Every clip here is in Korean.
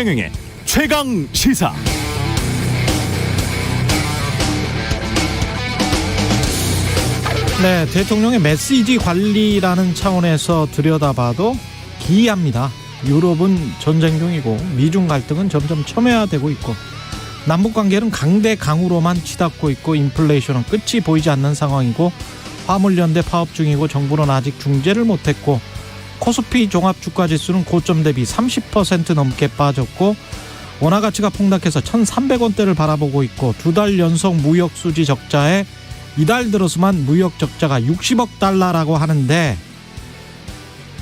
최경영의 최강 시사. 네, 대통령의 메시지 관리라는 차원에서 들여다봐도 기이합니다. 유럽은 전쟁 중이고 미중 갈등은 점점 첨예화되고 있고 남북관계는 강대강으로만 치닫고 있고 인플레이션은 끝이 보이지 않는 상황이고 화물연대 파업 중이고 정부는 아직 중재를 못했고 코스피 종합주가지수는 고점 대비 30% 넘게 빠졌고 원화가치가 폭락해서 1,300원대를 바라보고 있고 두 달 연속 무역수지 적자에 이달 들어서만 무역 적자가 60억 달러라고 하는데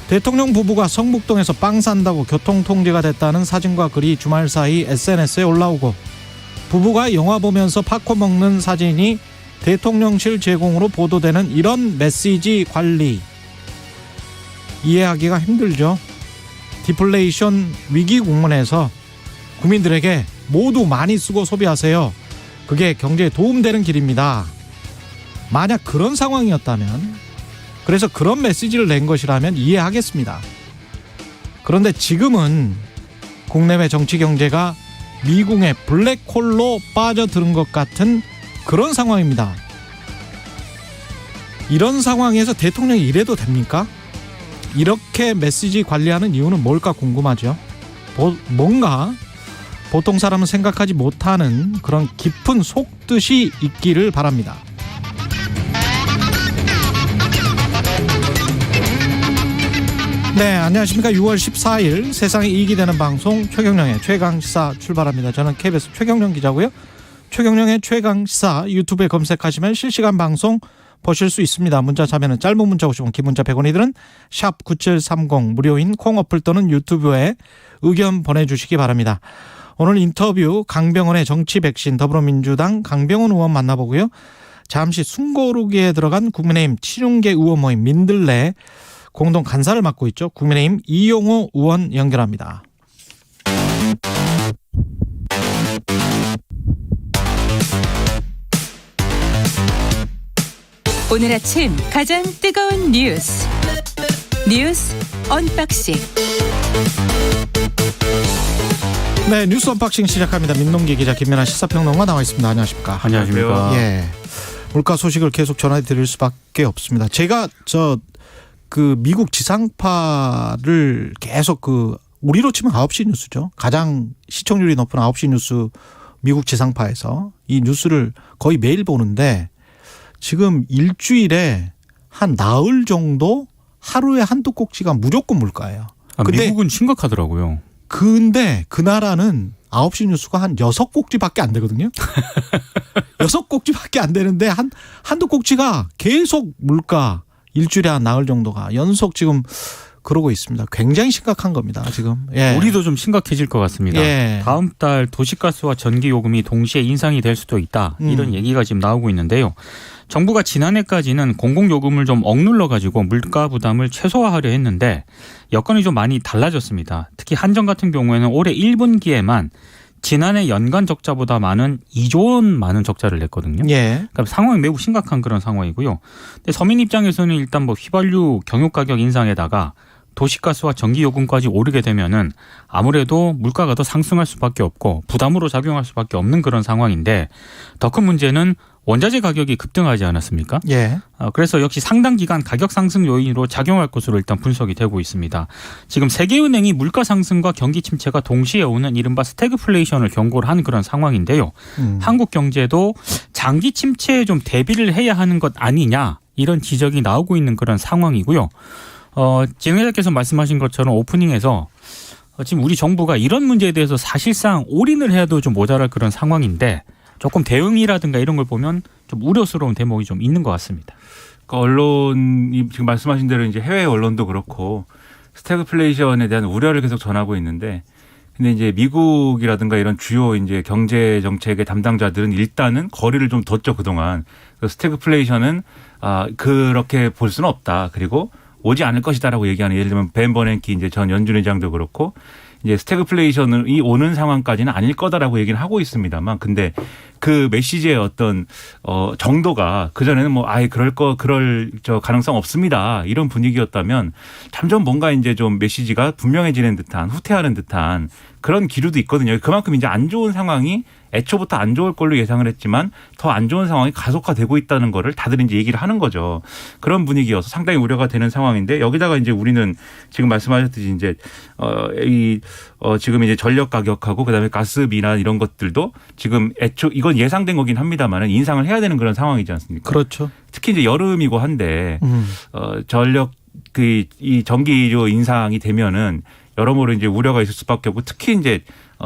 대통령 부부가 성북동에서 빵 산다고 교통통제가 됐다는 사진과 글이 주말 사이 SNS에 올라오고 부부가 영화 보면서 팝콘 먹는 사진이 대통령실 제공으로 보도되는 이런 메시지 관리 이해하기가 힘들죠. 디플레이션 위기 국면에서 국민들에게 모두 많이 쓰고 소비하세요. 그게 경제에 도움되는 길입니다. 만약 그런 상황이었다면, 그래서 그런 메시지를 낸 것이라면 이해하겠습니다. 그런데 지금은 국내외 정치 경제가 미궁의 블랙홀로 빠져드는 것 같은 그런 상황입니다. 이런 상황에서 대통령이 이래도 됩니까? 이렇게 메시지 관리하는 이유는 뭘까 궁금하죠. 뭔가 보통 사람은 생각하지 못하는 그런 깊은 속뜻이 있기를 바랍니다. 네, 안녕하십니까. 6월 14일 세상에 이익이 되는 방송 최경영의 최강시사 출발합니다. 저는 KBS 최경영 기자고요. 최경영의 최강시사 유튜브에 검색하시면 실시간 방송 보실 수 있습니다. 문자 참여는 짧은 문자 50원, 긴 문자 100원이 드는 샵 9730 무료인 콩 어플 또는 유튜브에 의견 보내주시기 바랍니다. 오늘 인터뷰 강병원의 정치 백신 더불어민주당 강병원 의원 만나보고요. 잠시 숨고르기에 들어간 국민의힘 친윤계 의원 모임 민들레 공동 간사를 맡고 있죠. 국민의힘 이용호 의원 연결합니다. 오늘 아침 가장 뜨거운 뉴스 언박싱. 네, 뉴스 언박싱 시작합니다. 민동기 기자, 김연아 시사평론가 나와 있습니다. 안녕하십니까? 안녕하십니까? 예, 물가 소식을 계속 전해드릴 수밖에 없습니다. 제가 미국 지상파를 계속 우리로 치면 9시 뉴스죠. 가장 시청률이 높은 9시 뉴스 미국 지상파에서 이 뉴스를 거의 매일 보는데 지금 일주일에 한 나흘 정도 하루에 한두 꼭지가 무조건 물가예요. 근데 미국은 심각하더라고요. 근데 그 나라는 9시 뉴스가 한 6꼭지밖에 안 되거든요. 6꼭지밖에 안 되는데 한두 꼭지가 계속 물가 일주일에 한 나흘 정도가 연속 지금 그러고 있습니다. 굉장히 심각한 겁니다. 지금. 예. 우리도 좀 심각해질 것 같습니다. 예. 다음 달 도시가스와 전기요금이 동시에 인상이 될 수도 있다. 이런 얘기가 지금 나오고 있는데요. 정부가 지난해까지는 공공요금을 좀 억눌러 가지고 물가 부담을 최소화하려 했는데 여건이 좀 많이 달라졌습니다. 특히 한전 같은 경우에는 올해 1분기에만 지난해 연간 적자보다 많은 2조 원 많은 적자를 냈거든요. 예. 그러니까 상황이 매우 심각한 그런 상황이고요. 근데 서민 입장에서는 일단 휘발유 경유 가격 인상에다가 도시가스와 전기요금까지 오르게 되면은 아무래도 물가가 더 상승할 수밖에 없고 부담으로 작용할 수밖에 없는 그런 상황인데 더 큰 문제는 원자재 가격이 급등하지 않았습니까? 예. 그래서 역시 상당 기간 가격 상승 요인으로 작용할 것으로 일단 분석이 되고 있습니다. 지금 세계은행이 물가 상승과 경기 침체가 동시에 오는 이른바 스태그플레이션을 경고를 한 그런 상황인데요. 한국 경제도 장기 침체에 좀 대비를 해야 하는 것 아니냐 이런 지적이 나오고 있는 그런 상황이고요. 진 회장께서 말씀하신 것처럼 오프닝에서 지금 우리 정부가 이런 문제에 대해서 사실상 올인을 해도 좀 모자랄 그런 상황인데 조금 대응이라든가 이런 걸 보면 좀 우려스러운 대목이 좀 있는 것 같습니다. 그 언론이 지금 말씀하신 대로 이제 해외 언론도 그렇고 스태그플레이션에 대한 우려를 계속 전하고 있는데, 근데 이제 미국이라든가 이런 주요 이제 경제 정책의 담당자들은 일단은 거리를 좀 뒀죠 그동안. 스태그플레이션은 그렇게 볼 수는 없다. 그리고 오지 않을 것이다라고 얘기하는, 예를 들면 벤 버냉키 이제 전 연준 회장도 그렇고 이제 스태그플레이션이 오는 상황까지는 아닐 거다라고 얘기는 하고 있습니다만, 근데 그 메시지의 어떤 정도가 그전에는 아예 그럴 가능성 없습니다 이런 분위기였다면 점점 뭔가 이제 좀 메시지가 분명해지는 듯한, 후퇴하는 듯한 그런 기류도 있거든요. 그만큼 이제 안 좋은 상황이 애초부터 안 좋을 걸로 예상을 했지만 더 안 좋은 상황이 가속화되고 있다는 거를 다들 이제 얘기를 하는 거죠. 그런 분위기여서 상당히 우려가 되는 상황인데 여기다가 이제 우리는 지금 말씀하셨듯이 이제 지금 이제 전력 가격하고 그다음에 가스비나 이런 것들도 지금 이건 예상된 거긴 합니다만은 인상을 해야 되는 그런 상황이지 않습니까? 그렇죠. 특히 이제 여름이고 한데 전력 이 전기료 인상이 되면은 여러모로 이제 우려가 있을 수밖에 없고 특히 이제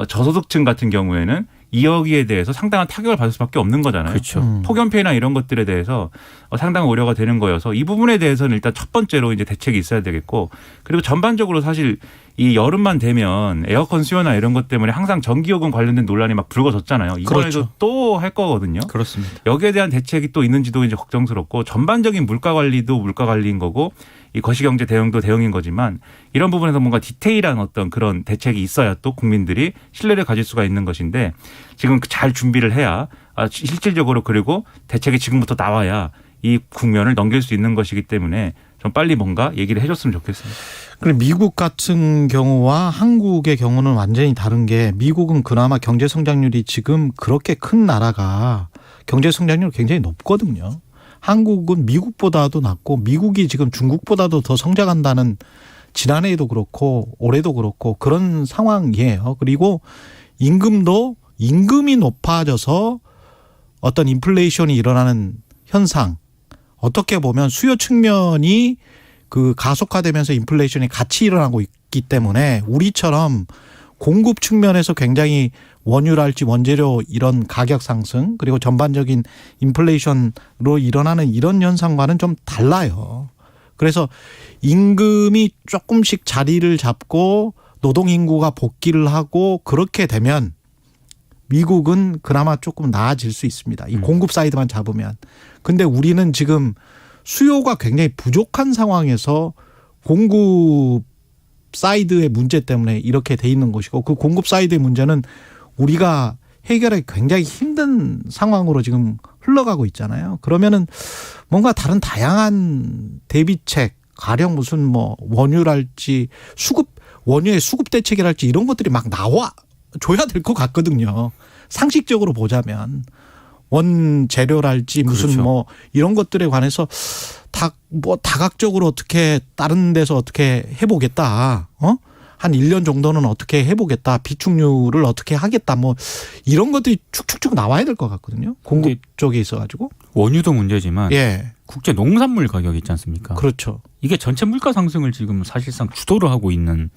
저소득층 같은 경우에는 이 여기에 대해서 상당한 타격을 받을 수밖에 없는 거잖아요. 그렇죠. 폭염 피해나 이런 것들에 대해서 상당한 우려가 되는 거여서 이 부분에 대해서는 일단 첫 번째로 이제 대책이 있어야 되겠고 그리고 전반적으로 사실 이 여름만 되면 에어컨 수요나 이런 것 때문에 항상 전기요금 관련된 논란이 막 불거졌잖아요. 이번에도 그렇죠. 또 할 거거든요. 그렇습니다. 여기에 대한 대책이 또 있는지도 이제 걱정스럽고 전반적인 물가 관리도 물가 관리인 거고 이 거시경제 대응도 대응인 거지만 이런 부분에서 뭔가 디테일한 어떤 그런 대책이 있어야 또 국민들이 신뢰를 가질 수가 있는 것인데 지금 잘 준비를 해야 실질적으로 그리고 대책이 지금부터 나와야 이 국면을 넘길 수 있는 것이기 때문에 좀 빨리 뭔가 얘기를 해줬으면 좋겠습니다. 그리고 미국 같은 경우와 한국의 경우는 완전히 다른 게 미국은 그나마 경제 성장률이 지금 그렇게 큰 나라가 경제 성장률이 굉장히 높거든요. 한국은 미국보다도 낮고 미국이 지금 중국보다도 더 성장한다는 지난해에도 그렇고 올해도 그렇고 그런 상황이에요. 그리고 임금이 높아져서 어떤 인플레이션이 일어나는 현상 어떻게 보면 수요 측면이 그 가속화되면서 인플레이션이 같이 일어나고 있기 때문에 우리처럼 공급 측면에서 굉장히 원유랄지 원재료 이런 가격 상승 그리고 전반적인 인플레이션으로 일어나는 이런 현상과는 좀 달라요. 그래서 임금이 조금씩 자리를 잡고 노동인구가 복귀를 하고 그렇게 되면 미국은 그나마 조금 나아질 수 있습니다. 이 공급 사이드만 잡으면. 근데 우리는 지금 수요가 굉장히 부족한 상황에서 공급 사이드의 문제 때문에 이렇게 돼 있는 것이고 그 공급 사이드의 문제는 우리가 해결하기 굉장히 힘든 상황으로 지금 흘러가고 있잖아요. 그러면은 뭔가 다른 다양한 대비책, 가령 무슨 뭐 원유랄지 원유의 수급 대책이랄지 이런 것들이 막 나와 줘야 될 것 같거든요. 상식적으로 보자면 원재료랄지 무슨 그렇죠. 뭐 이런 것들에 관해서 다각적으로 어떻게 다른 데서 어떻게 해보겠다. 한 1년 정도는 어떻게 해보겠다. 비축률을 어떻게 하겠다. 뭐 이런 것들이 축축축 나와야 될 것 같거든요. 공급 쪽에 있어가지고. 원유도 문제지만 예, 국제 농산물 가격이 있지 않습니까? 그렇죠. 이게 전체 물가 상승을 지금 사실상 주도를 하고 있는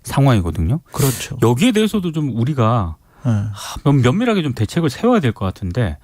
상황이거든요. 그렇죠. 여기에 대해서도 좀 우리가 예. 면밀하게 좀 대책을 세워야 될 것 같은데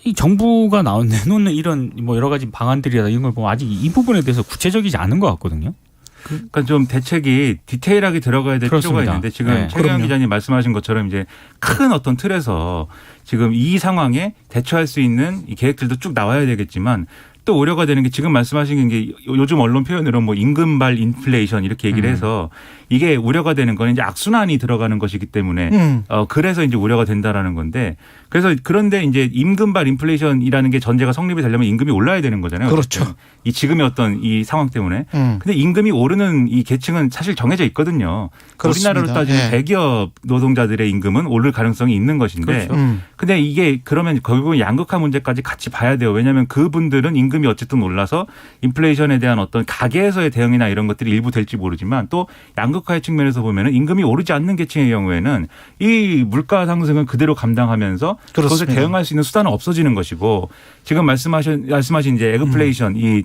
이 정부가 내놓는 이런 뭐 여러 가지 방안들이나 이런 걸 보면 아직 이 부분에 대해서 구체적이지 않은 것 같거든요. 그러니까 좀 대책이 디테일하게 들어가야 될 그렇습니다. 필요가 있는데 지금 네. 최경영 기자님 말씀하신 것처럼 이제 큰 어떤 틀에서 지금 이 상황에 대처할 수 있는 이 계획들도 쭉 나와야 되겠지만 또 우려가 되는 게 지금 말씀하신 게 요즘 언론 표현으로 뭐 임금발 인플레이션 이렇게 얘기를 해서 이게 우려가 되는 건 이제 악순환이 들어가는 것이기 때문에 그래서 이제 우려가 된다라는 건데 그래서 그런데 이제 임금발 인플레이션이라는 게 전제가 성립이 되려면 임금이 올라야 되는 거잖아요. 그렇죠. 이 지금의 어떤 이 상황 때문에. 근데 임금이 오르는 이 계층은 사실 정해져 있거든요. 그렇습니다. 우리나라로 따지면 예. 대기업 노동자들의 임금은 오를 가능성이 있는 것인데 그렇죠. 근데 이게 그러면 결국은 양극화 문제까지 같이 봐야 돼요. 왜냐하면 그분들은 임금이 어쨌든 올라서 인플레이션에 대한 어떤 가계에서의 대응이나 이런 것들이 일부 될지 모르지만 또 양극화의 측면에서 보면은 임금이 오르지 않는 계층의 경우에는 이 물가 상승은 그대로 감당하면서 그것을 그렇습니다. 대응할 수 있는 수단은 없어지는 것이고 지금 말씀하신 이제 에그플레이션 이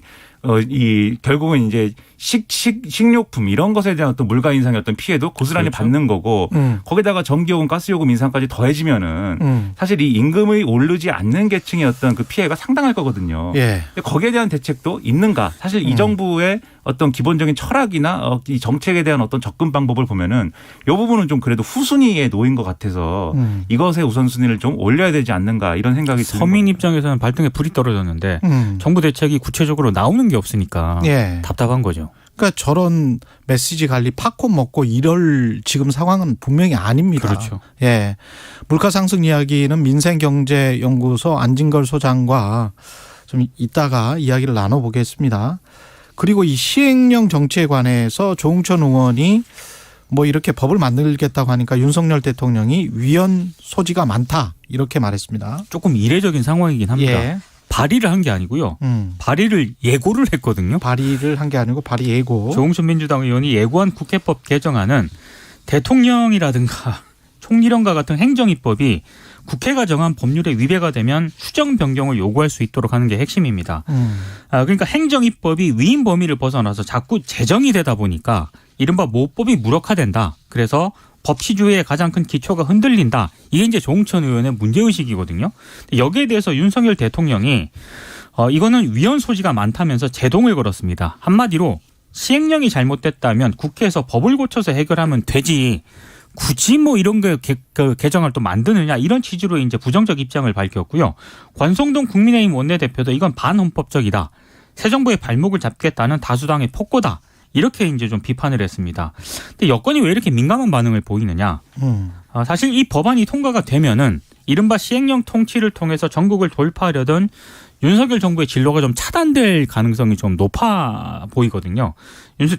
결국은 이제 식료품 이런 것에 대한 어떤 물가 인상의 어떤 피해도 고스란히 그렇죠. 받는 거고 거기다가 전기요금, 가스요금 인상까지 더해지면은 사실 이 임금이 오르지 않는 계층의 어떤 그 피해가 상당할 거거든요. 예. 근데 거기에 대한 대책도 있는가? 사실 이 정부의 어떤 기본적인 철학이나 이 정책에 대한 어떤 접근 방법을 보면은 이 부분은 좀 그래도 후순위에 놓인 것 같아서 이것의 우선순위를 좀 올려야 되지 않는가 이런 생각이 듭니다. 서민 입장에서는 발등에 불이 떨어졌는데 정부 대책이 구체적으로 나오는 게 없으니까 예. 답답한 거죠. 그러니까 저런 메시지 관리 팝콘 먹고 이럴 지금 상황은 분명히 아닙니다. 그렇죠. 예. 물가 상승 이야기는 민생경제연구소 안진걸 소장과 좀 이따가 이야기를 나눠보겠습니다. 그리고 이 시행령 정치에 관해서 조응천 의원이 뭐 이렇게 법을 만들겠다고 하니까 윤석열 대통령이 위헌 소지가 많다 이렇게 말했습니다. 조금 이례적인 상황이긴 합니다. 예. 발의를 한 게 아니고요. 발의를 예고를 했거든요. 발의를 한 게 아니고 발의 예고. 조홍천 민주당 의원이 예고한 국회법 개정안은 대통령이라든가 총리령과 같은 행정입법이 국회가 정한 법률에 위배가 되면 수정 변경을 요구할 수 있도록 하는 게 핵심입니다. 그러니까 행정입법이 위임 범위를 벗어나서 자꾸 제정이 되다 보니까 이른바 모법이 무력화된다. 그래서 법치주의의 가장 큰 기초가 흔들린다. 이게 이제 조홍천 의원의 문제의식이거든요. 여기에 대해서 윤석열 대통령이 이거는 위헌 소지가 많다면서 제동을 걸었습니다. 한마디로 시행령이 잘못됐다면 국회에서 법을 고쳐서 해결하면 되지. 굳이 뭐 이런 게 개정을 또 만드느냐 이런 취지로 이제 부정적 입장을 밝혔고요. 관성동 국민의힘 원내대표도 이건 반헌법적이다. 새 정부의 발목을 잡겠다는 다수당의 폭거다. 이렇게 이제 좀 비판을 했습니다. 근데 여권이 왜 이렇게 민감한 반응을 보이느냐? 사실 이 법안이 통과가 되면은 이른바 시행령 통치를 통해서 전국을 돌파하려던 윤석열 정부의 진로가 좀 차단될 가능성이 좀 높아 보이거든요.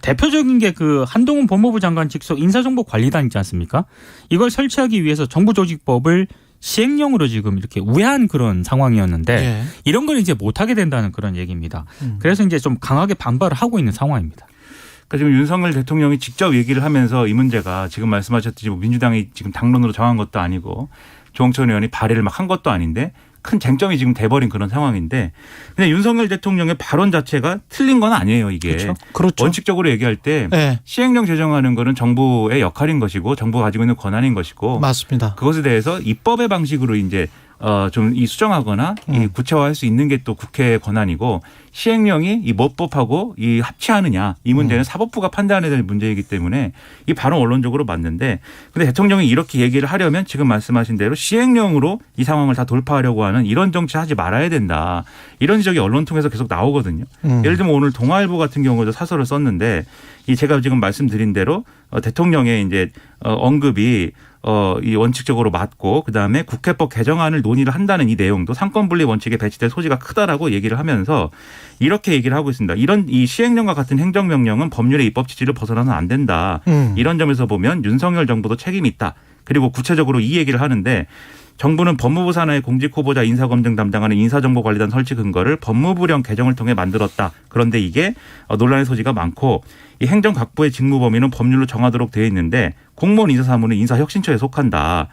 대표적인 게 그 한동훈 법무부 장관 직속 인사정보관리단 있지 않습니까? 이걸 설치하기 위해서 정부조직법을 시행령으로 지금 이렇게 우회한 그런 상황이었는데 예. 이런 걸 이제 못하게 된다는 그런 얘기입니다. 그래서 이제 좀 강하게 반발을 하고 있는 상황입니다. 그러니까 지금 윤석열 대통령이 직접 얘기를 하면서 이 문제가 지금 말씀하셨듯이 뭐 민주당이 지금 당론으로 정한 것도 아니고 조홍천 의원이 발의를 막 한 것도 아닌데 큰 쟁점이 지금 돼버린 그런 상황인데 근데 윤석열 대통령의 발언 자체가 틀린 건 아니에요. 이게. 그렇죠. 원칙적으로 얘기할 때 네. 시행령 제정하는 거는 정부의 역할인 것이고 정부가 가지고 있는 권한인 것이고 맞습니다. 그것에 대해서 입법의 방식으로 이제 좀 이 수정하거나 이 구체화할 수 있는 게 또 국회의 권한이고 시행령이 이 모법하고 이 합치하느냐 이 문제는 사법부가 판단해야 될 문제이기 때문에 이 발언 원론적으로 맞는데 근데 대통령이 이렇게 얘기를 하려면 지금 말씀하신 대로 시행령으로 이 상황을 다 돌파하려고 하는 이런 정치 하지 말아야 된다. 이런 지적이 언론 통해서 계속 나오거든요. 예를 들면 오늘 동아일보 같은 경우도 사설을 썼는데 이 제가 지금 말씀드린 대로 대통령의 이제 언급이 이 원칙적으로 맞고 그다음에 국회법 개정안을 논의를 한다는 이 내용도 상권분리 원칙에 배치될 소지가 크다라고 얘기를 하면서 이렇게 얘기를 하고 있습니다. 이런 이 시행령과 같은 행정명령은 법률의 입법 취지를 벗어나서는 안 된다. 이런 점에서 보면 윤석열 정부도 책임이 있다. 그리고 구체적으로 이 얘기를 하는데 정부는 법무부 산하의 공직 후보자 인사검증 담당하는 인사정보관리단 설치 근거를 법무부령 개정을 통해 만들었다. 그런데 이게 논란의 소지가 많고 이 행정각부의 직무 범위는 법률로 정하도록 되어 있는데 공무원 인사사무는 인사혁신처에 속한다.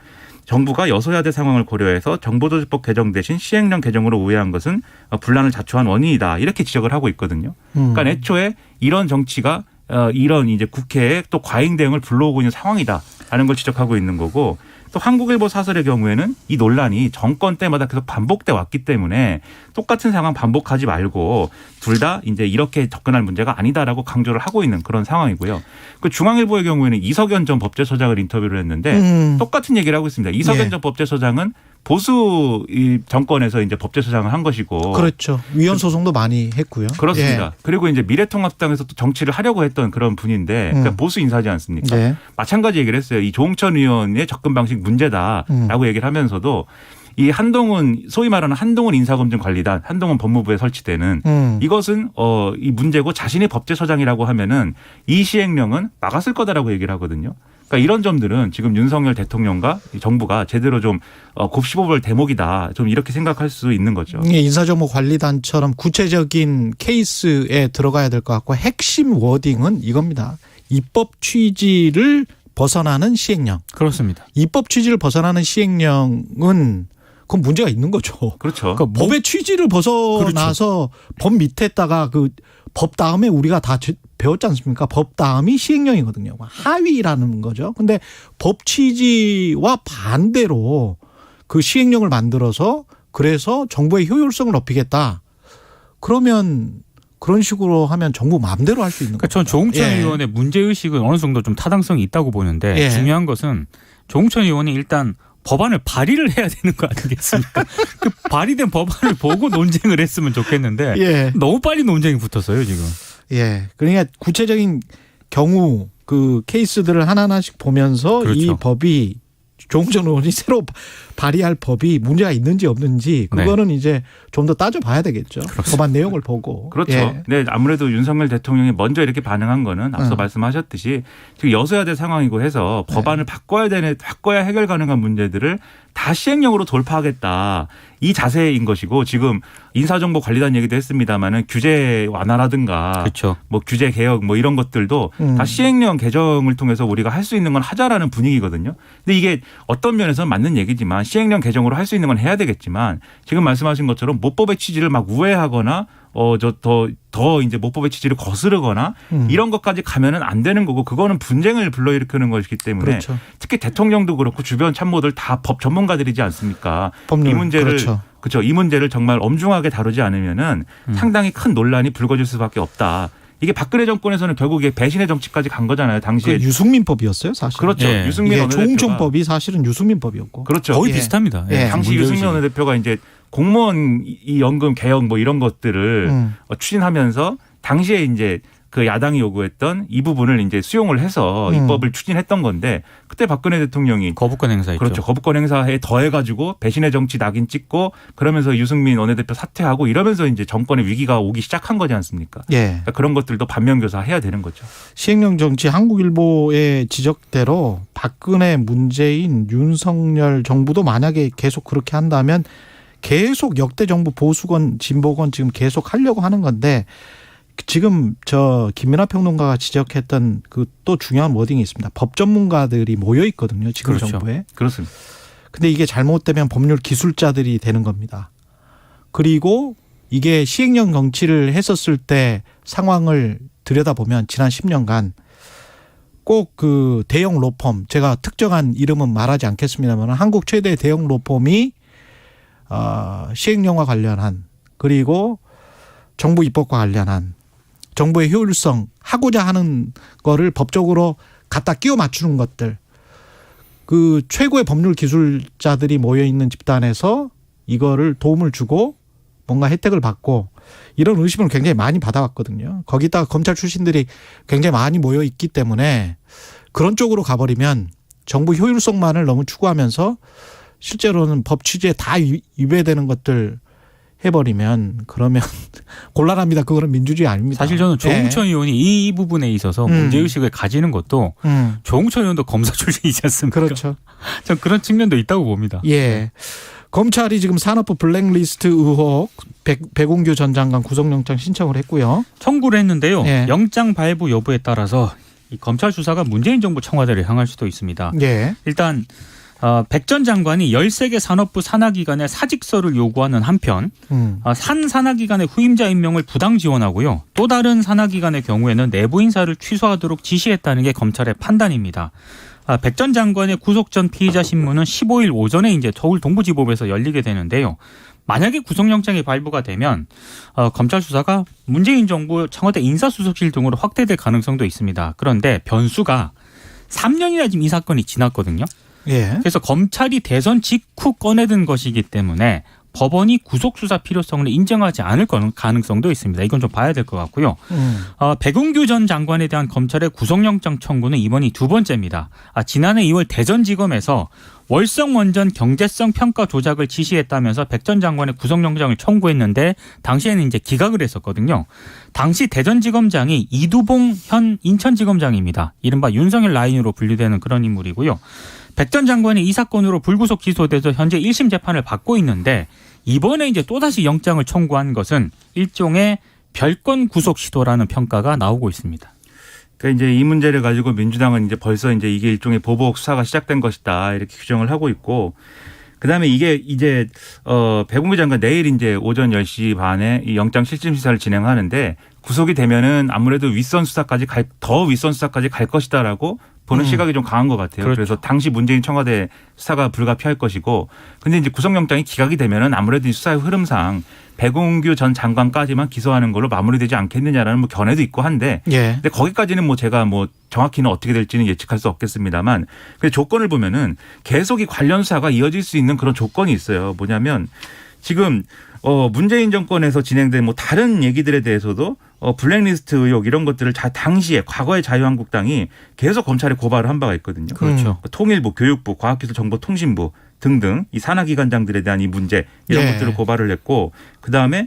정부가 여소야대 상황을 고려해서 정보조직법 개정 대신 시행령 개정으로 우회한 것은 분란을 자초한 원인이다. 이렇게 지적을 하고 있거든요. 그러니까 애초에 이런 정치가 이런 이제 국회에 또 과잉 대응을 불러오고 있는 상황이다라는 걸 지적하고 있는 거고 또 한국일보 사설의 경우에는 이 논란이 정권 때마다 계속 반복돼 왔기 때문에 똑같은 상황 반복하지 말고 둘 다 이제 이렇게 접근할 문제가 아니다라고 강조를 하고 있는 그런 상황이고요. 그 중앙일보의 경우에는 이석연 전 법제처장을 인터뷰를 했는데 똑같은 얘기를 하고 있습니다. 이석연 전 법제처장은 보수 정권에서 이제 법제처장을 한 것이고. 그렇죠. 위헌 소송도 많이 했고요. 그렇습니다. 예. 그리고 이제 미래통합당에서 또 정치를 하려고 했던 그런 분인데 그러니까 보수 인사지 않습니까? 네. 마찬가지 얘기를 했어요. 이 조홍천 의원의 접근 방식 문제다라고 얘기를 하면서도 이 한동훈 소위 말하는 한동훈 인사검증관리단 한동훈 법무부에 설치되는 이것은 이 문제고 자신이 법제처장이라고 하면은 이 시행령은 막았을 거다라고 얘기를 하거든요. 그러니까 이런 점들은 지금 윤석열 대통령과 정부가 제대로 좀 곱씹어볼 대목이다. 좀 이렇게 생각할 수 있는 거죠. 인사정보관리단처럼 구체적인 케이스에 들어가야 될 것 같고 핵심 워딩은 이겁니다. 입법 취지를 벗어나는 시행령. 그렇습니다. 입법 취지를 벗어나는 시행령은 그건 문제가 있는 거죠. 그렇죠. 그러니까 법의 취지를 벗어나서 법 밑에다가 그 법 다음에 우리가 다 배웠지 않습니까? 법 다음이 시행령이거든요. 하위라는 거죠. 근데 법 취지와 반대로 그 시행령을 만들어서 그래서 정부의 효율성을 높이겠다. 그러면 그런 식으로 하면 정부 마음대로 할 수 있는 거죠. 그러니까 전 조홍천 의원의 문제의식은 어느 정도 좀 타당성이 있다고 보는데 중요한 것은 조홍천 의원이 일단 법안을 발의를 해야 되는 거 아니겠습니까? 그 발의된 법안을 보고 논쟁을 했으면 좋겠는데 너무 빨리 논쟁이 붙었어요 지금. 예, 그러니까 구체적인 경우 그 케이스들을 하나하나씩 보면서 그렇죠. 이 법이 조홍천 의원이 새로 발의할 법이 문제가 있는지 없는지 그거는 이제 좀 더 따져봐야 되겠죠. 법안 내용을 보고. 그렇죠. 예. 네, 아무래도 윤석열 대통령이 먼저 이렇게 반응한 거는 앞서 말씀하셨듯이 지금 여소야대 상황이고 해서 법안을 바꿔야 해결 가능한 문제들을 다 시행령으로 돌파하겠다. 이 자세인 것이고 지금 인사정보관리단 얘기도 했습니다마는 규제 완화라든가 그렇죠. 뭐 규제 개혁 뭐 이런 것들도 다 시행령 개정을 통해서 우리가 할 수 있는 건 하자라는 분위기거든요. 근데 이게 어떤 면에서는 맞는 얘기지만 시행령 개정으로 할 수 있는 건 해야 되겠지만 지금 말씀하신 것처럼 모법의 취지를 막 우회하거나 더 이제 모법의 취지를 거스르거나 이런 것까지 가면은 안 되는 거고 그거는 분쟁을 불러일으키는 것이기 때문에 그렇죠. 특히 대통령도 그렇고 주변 참모들 다 법 전문가들이지 않습니까? 법률, 이 문제를 그렇죠. 이 문제를 정말 엄중하게 다루지 않으면은 상당히 큰 논란이 불거질 수밖에 없다. 이게 박근혜 정권에서는 결국에 배신의 정치까지 간 거잖아요. 당시에 그 유승민법이었어요, 사실. 그렇죠. 예. 유승민 이게 원내대표가 조홍천법이 사실은 유승민법이었고. 그렇죠. 거의 예. 비슷합니다. 예. 당시 문제 유승민 의식이. 원내대표가 이제 공무원 이 연금 개혁 뭐 이런 것들을 추진하면서 당시에 이제 그 야당이 요구했던 이 부분을 이제 수용을 해서 입법을 추진했던 건데 그때 박근혜 대통령이 거부권 행사했죠. 그렇죠. 거부권 행사에 더해가지고 배신의 정치 낙인 찍고 그러면서 유승민 원내대표 사퇴하고 이러면서 이제 정권의 위기가 오기 시작한 거지 않습니까? 예. 그러니까 그런 것들도 반면교사해야 되는 거죠. 시행령 정치 한국일보의 지적대로 박근혜, 문재인, 윤석열 정부도 만약에 계속 그렇게 한다면 계속 역대 정부 보수권, 진보권 지금 계속 하려고 하는 건데 지금 저 김민하 평론가가 지적했던 그 또 중요한 워딩이 있습니다. 법 전문가들이 모여 있거든요. 지금 그렇죠. 정부에. 그렇습니다. 근데 이게 잘못되면 법률 기술자들이 되는 겁니다. 그리고 이게 시행령 정치를 했었을 때 상황을 들여다보면 지난 10년간 꼭 그 대형 로펌, 제가 특정한 이름은 말하지 않겠습니다만 한국 최대 대형 로펌이 시행령과 관련한 그리고 정부 입법과 관련한 정부의 효율성 하고자 하는 거를 법적으로 갖다 끼워 맞추는 것들 그 최고의 법률 기술자들이 모여 있는 집단에서 이거를 도움을 주고 뭔가 혜택을 받고 이런 의심을 굉장히 많이 받아왔거든요. 거기다가 검찰 출신들이 굉장히 많이 모여 있기 때문에 그런 쪽으로 가버리면 정부 효율성만을 너무 추구하면서 실제로는 법 취지에 다 위배되는 것들 해버리면 그러면 곤란합니다. 그거는 민주주의 아닙니다. 사실 저는 조홍천 의원이 이 부분에 있어서 문제의식을 가지는 것도 조홍천 의원도 검사 출신이지 않습니까? 그렇죠. 전 그런 측면도 있다고 봅니다. 예. 검찰이 지금 산업부 블랙리스트 의혹 백운규 전 장관 구속영장 신청을 했고요. 청구를 했는데요. 예. 영장 발부 여부에 따라서 이 검찰 수사가 문재인 정부 청와대를 향할 수도 있습니다. 예. 일단 백 전 장관이 13개 산업부 산하기관에 사직서를 요구하는 한편 산 산하기관의 후임자 임명을 부당 지원하고요. 또 다른 산하기관의 경우에는 내부 인사를 취소하도록 지시했다는 게 검찰의 판단입니다. 백 전 장관의 구속 전 피의자 신문은 15일 오전에 이제 서울 동부지법에서 열리게 되는데요. 만약에 구속영장이 발부가 되면 검찰 수사가 문재인 정부 청와대 인사수석실 등으로 확대될 가능성도 있습니다. 그런데 변수가 3년이나 지금 이 사건이 지났거든요. 예. 그래서 검찰이 대선 직후 꺼내든 것이기 때문에 법원이 구속수사 필요성을 인정하지 않을 가능성도 있습니다. 이건 좀 봐야 될 것 같고요. 백운규 전 장관에 대한 검찰의 구속영장 청구는 이번이 두 번째입니다. 지난해 2월 대전지검에서 월성원전 경제성 평가 조작을 지시했다면서 백 전 장관의 구속영장을 청구했는데 당시에는 이제 기각을 했었거든요. 당시 대전지검장이 이두봉 현 인천지검장입니다. 이른바 윤석열 라인으로 분류되는 그런 인물이고요. 백 전 장관이 이 사건으로 불구속 기소돼서 현재 1심 재판을 받고 있는데 이번에 이제 또다시 영장을 청구한 것은 일종의 별건 구속 시도라는 평가가 나오고 있습니다. 그러니까 이제 이 문제를 가지고 민주당은 이제 벌써 이제 이게 일종의 보복 수사가 시작된 것이다 이렇게 규정을 하고 있고 그다음에 이게 이제 백운규 장관 내일 이제 오전 10시 반에 이 영장 실질 심사를 진행하는데 구속이 되면은 아무래도 윗선 수사까지 더 윗선 수사까지 갈 것이다라고 보는 시각이 좀 강한 것 같아요. 그렇죠. 그래서 당시 문재인 청와대 수사가 불가피할 것이고 근데 이제 구속영장이 기각이 되면은 아무래도 이 수사의 흐름상 백운규 전 장관까지만 기소하는 걸로 마무리되지 않겠느냐라는 뭐 견해도 있고 한데 예. 근데 거기까지는 뭐 제가 뭐 정확히는 어떻게 될지는 예측할 수 없겠습니다만 그 조건을 보면은 계속 이 관련 수사가 이어질 수 있는 그런 조건이 있어요. 뭐냐면 지금 문재인 정권에서 진행된 뭐 다른 얘기들에 대해서도 블랙리스트 의혹 이런 것들을 당시에 과거의 자유한국당이 계속 검찰에 고발을 한 바가 있거든요. 그렇죠. 통일부, 교육부, 과학기술정보통신부 등등 이 산하기관장들에 대한 이 문제 이런 예. 것들을 고발을 했고 그다음에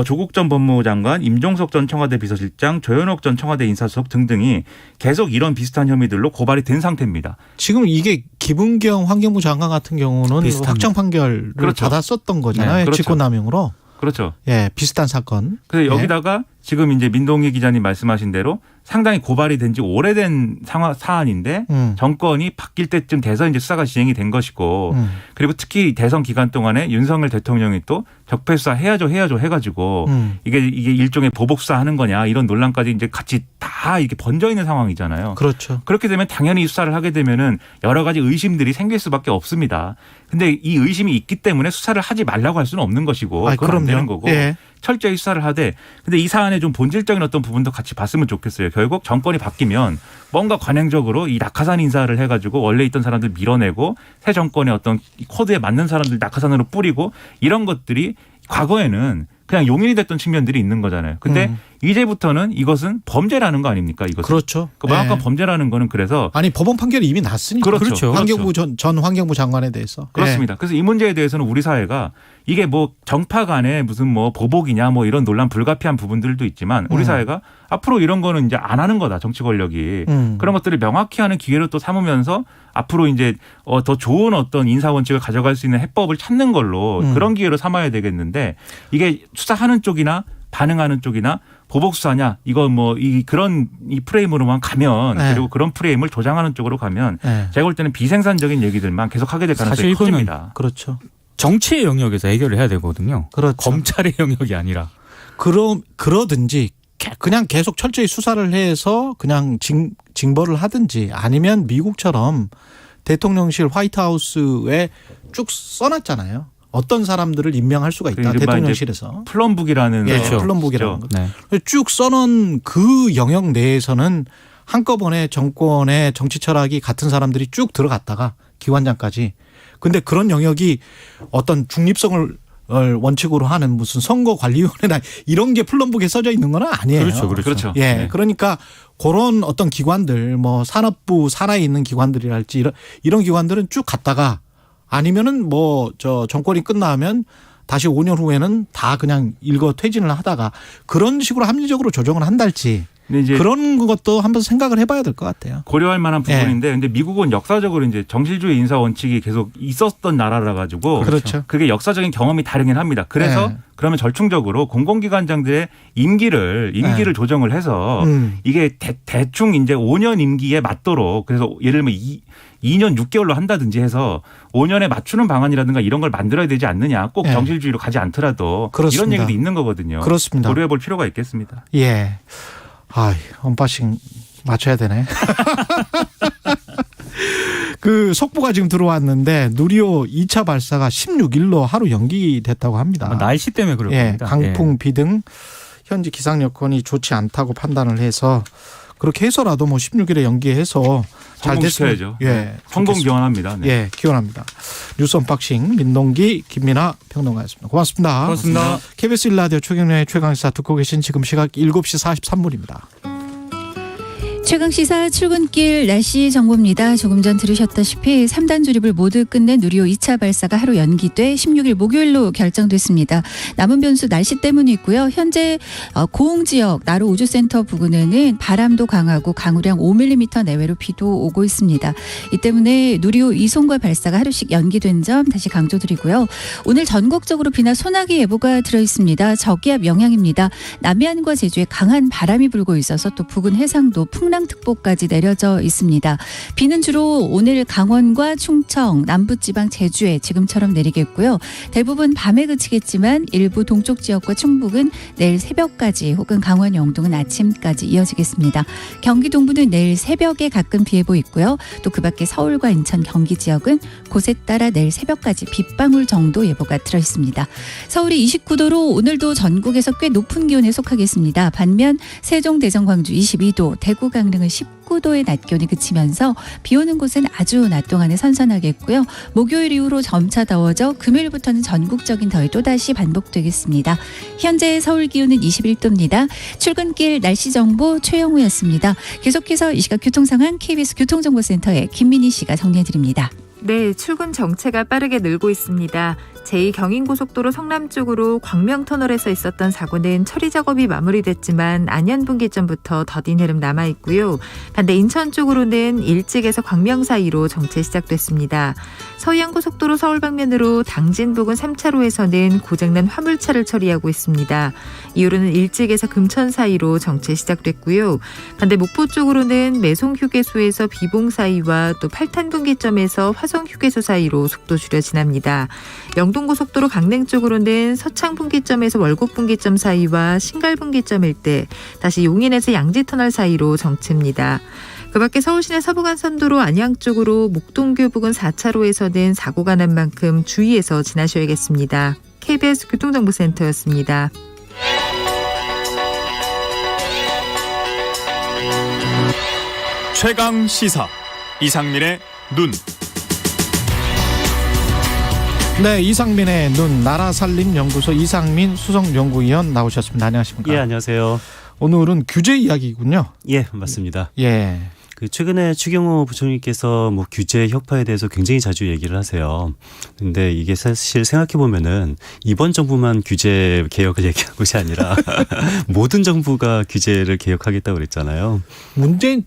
조국 전 법무부 장관, 임종석 전 청와대 비서실장, 조현옥 전 청와대 인사수석 등등이 계속 이런 비슷한 혐의들로 고발이 된 상태입니다. 지금 이게 김은경 환경부 장관 같은 경우는 비슷합니다. 확정 판결을 그렇죠. 받았었던 거잖아요. 네, 그렇죠. 직권남용으로. 그렇죠. 예, 비슷한 사건. 그래서 예. 여기다가 지금 이제 민동기 기자님 말씀하신 대로 상당히 고발이 된 지 오래된 사안인데 정권이 바뀔 때쯤 돼서 이제 수사가 진행이 된 것이고 그리고 특히 대선 기간 동안에 윤석열 대통령이 또 적폐 수사 해야죠 해가지고 이게 일종의 보복 수사하는 거냐 이런 논란까지 이제 같이 다 이렇게 번져 있는 상황이잖아요. 그렇죠. 그렇게 되면 당연히 수사를 하게 되면은 여러 가지 의심들이 생길 수밖에 없습니다. 근데 이 의심이 있기 때문에 수사를 하지 말라고 할 수는 없는 것이고 그건 안 되는 거고 예. 철저히 수사를 하되 근데 이 사안의 좀 본질적인 어떤 부분도 같이 봤으면 좋겠어요. 결국 정권이 바뀌면 뭔가 관행적으로 이 낙하산 인사를 해가지고 원래 있던 사람들 밀어내고 새 정권의 어떤 코드에 맞는 사람들 낙하산으로 뿌리고 이런 것들이 과거에는 그냥 용인이 됐던 측면들이 있는 거잖아요. 근데 이제부터는 이것은 범죄라는 거 아닙니까? 이것은. 그렇죠. 명확한 예. 범죄라는 거는 그래서 아니 법원 판결이 이미 났으니까. 그렇죠. 환경부 전 환경부 장관에 대해서. 그렇습니다. 그래서 이 문제에 대해서는 우리 사회가 이게 뭐 정파 간에 무슨 뭐 보복이냐 뭐 이런 논란 불가피한 부분들도 있지만 우리 사회가 앞으로 이런 거는 이제 안 하는 거다 정치 권력이 그런 것들을 명확히 하는 기회로 또 삼으면서 앞으로 이제 더 좋은 어떤 인사 원칙을 가져갈 수 있는 해법을 찾는 걸로 그런 기회로 삼아야 되겠는데 이게 수사하는 쪽이나 반응하는 쪽이나 보복 수사냐 이거 뭐 그런 프레임으로만 가면 네. 그리고 그런 프레임을 조장하는 쪽으로 가면 네. 제가 볼 때는 비생산적인 얘기들만 계속 하게 될 가능성이 사실 이거는 커집니다. 그렇죠. 정치의 영역에서 해결을 해야 되거든요. 그렇죠. 검찰의 영역이 아니라. 그러든지 그냥 계속 철저히 수사를 해서 그냥 징벌을 하든지 아니면 미국처럼 대통령실 화이트하우스에 쭉 써놨잖아요. 어떤 사람들을 임명할 수가 있다. 대통령실에서. 플럼북이라는 예, 그렇죠. 플럼북이라는 거. 네. 쭉 써놓은 그 영역 내에서는 한꺼번에 정권의 정치 철학이 같은 사람들이 쭉 들어갔다가 기관장까지. 근데 그런 영역이 어떤 중립성을 원칙으로 하는 무슨 선거관리위원회나 이런 게 플럼북에 써져 있는 건 아니에요. 그렇죠. 그렇죠. 예. 네. 그러니까 그런 어떤 기관들 뭐 산업부 산하에 있는 기관들이랄지 이런 기관들은 쭉 갔다가 아니면은 뭐 정권이 끝나면 다시 5년 후에는 다 그냥 일거 퇴진을 하다가 그런 식으로 합리적으로 조정을 한달지 근데 이제 그런 것도 한번 생각을 해봐야 될 것 같아요. 고려할 만한 부분인데 근데 미국은 역사적으로 이제 정실주의 인사 원칙이 계속 있었던 나라라 가지고 그렇죠. 그게 역사적인 경험이 다르긴 합니다. 그래서 네. 그러면 절충적으로 공공기관장들의 임기를 네. 조정을 해서 이게 대충 이제 5년 임기에 맞도록 그래서 예를 들면 2년 6개월로 한다든지 해서 5년에 맞추는 방안이라든가 이런 걸 만들어야 되지 않느냐. 꼭 네. 정실주의로 가지 않더라도 그렇습니다. 이런 얘기도 있는 거거든요. 그렇습니다. 고려해 볼 필요가 있겠습니다. 예. 언박싱 맞춰야 되네. 그 속보가 지금 들어왔는데 누리호 2차 발사가 16일로 하루 연기됐다고 합니다. 날씨 때문에 그럴 예, 겁니다. 강풍, 비 등 현지 기상 여건이 좋지 않다고 판단을 해서 그렇게 해서라도 뭐 16일에 연기해서 잘 됐으면 성공시켜야죠. 예, 성공 좋겠습니다. 기원합니다. 네. 예, 기원합니다. 뉴스 언박싱 민동기 김민아 평론가였습니다. 고맙습니다. 고맙습니다. KBS 1라디오 최경련의 최강시사 듣고 계신 지금 시각 7시 43분입니다. 최강시사 출근길 날씨 정보입니다. 조금 전 들으셨다시피 3단 조립을 모두 끝낸 누리호 2차 발사가 하루 연기돼 16일 목요일로 결정됐습니다. 남은 변수 날씨 때문이 있고요. 현재 고흥지역 나로 우주센터 부근에는 바람도 강하고 강우량 5mm 내외로 비도 오고 있습니다. 이 때문에 누리호 2송과 발사가 하루씩 연기된 점 다시 강조드리고요. 오늘 전국적으로 비나 소나기 예보가 들어있습니다. 저기압 영향입니다. 남해안과 제주에 강한 바람이 불고 있어서 또 부근 해상도 풍랑특보까지 내려져 있습니다. 비는 주로 오늘 강원과 충청, 남부지방 제주에 지금처럼 내리겠고요. 대부분 밤에 그치겠지만 일부 동쪽 지역과 충북은 내일 새벽까지 혹은 강원 영동은 아침까지 이어지겠습니다. 경기 동부는 내일 새벽에 가끔 비 예보 있고요. 또 그 밖에 서울과 인천, 경기 지역은 곳에 따라 내일 새벽까지 빗방울 정도 예보가 들어있습니다. 서울이 29도로 오늘도 전국에서 꽤 높은 기온에 속하겠습니다. 반면 세종, 대전, 광주 22도, 대구, 강릉 강릉은 19도의 낮 기온이 그치면서 비 오는 곳은 아주 낮 동안에 선선하겠고요. 목요일 이후로 점차 더워져 금요일부터는 전국적인 더위 또다시 반복되겠습니다. 현재 서울 기온은 21도입니다. 출근길 날씨 정보 최영우였습니다. 계속해서 이 시각 교통 상황 KBS 교통정보센터의 김민희 씨가 정리해드립니다. 네, 출근 정체가 빠르게 늘고 있습니다. 제2경인고속도로 성남 쪽으로 광명터널에서 있었던 사고는 처리 작업이 마무리됐지만 안현분기점부터 더딘 흐름 남아있고요. 반대 인천 쪽으로는 일찍에서 광명 사이로 정체 시작됐습니다. 서해안고속도로 서울 방면으로 당진 부근 3차로에서는 고장난 화물차를 처리하고 있습니다. 이후로는 일찍에서 금천 사이로 정체 시작됐고요. 반대 목포 쪽으로는 매송휴게소에서 비봉 사이와 또 팔탄분기점에서 화성휴게소 사이로 속도 줄여 지납니다. 영동고속도로 강릉 쪽으로는 서창분기점에서 월곡분기점 사이와 신갈분기점 일대, 다시 용인에서 양지터널 사이로 정체입니다. 그 밖에 서울시내 서부간선도로 안양 쪽으로 목동교 부근 4차로에서는 사고가 난 만큼 주의해서 지나셔야겠습니다. KBS 교통정보센터였습니다. 최강 시사 이상민의 눈. 네, 이상민의 눈 나라살림연구소 이상민 수석연구위원 나오셨습니다. 안녕하십니까? 예, 안녕하세요. 오늘은 규제 이야기군요. 예, 맞습니다. 예. 그 최근에 추경호 부총리께서 뭐 규제 혁파에 대해서 굉장히 자주 얘기를 하세요. 근데 이게 사실 생각해 보면은 이번 정부만 규제 개혁을 얘기한 것이 아니라 모든 정부가 규제를 개혁하겠다고 그랬잖아요.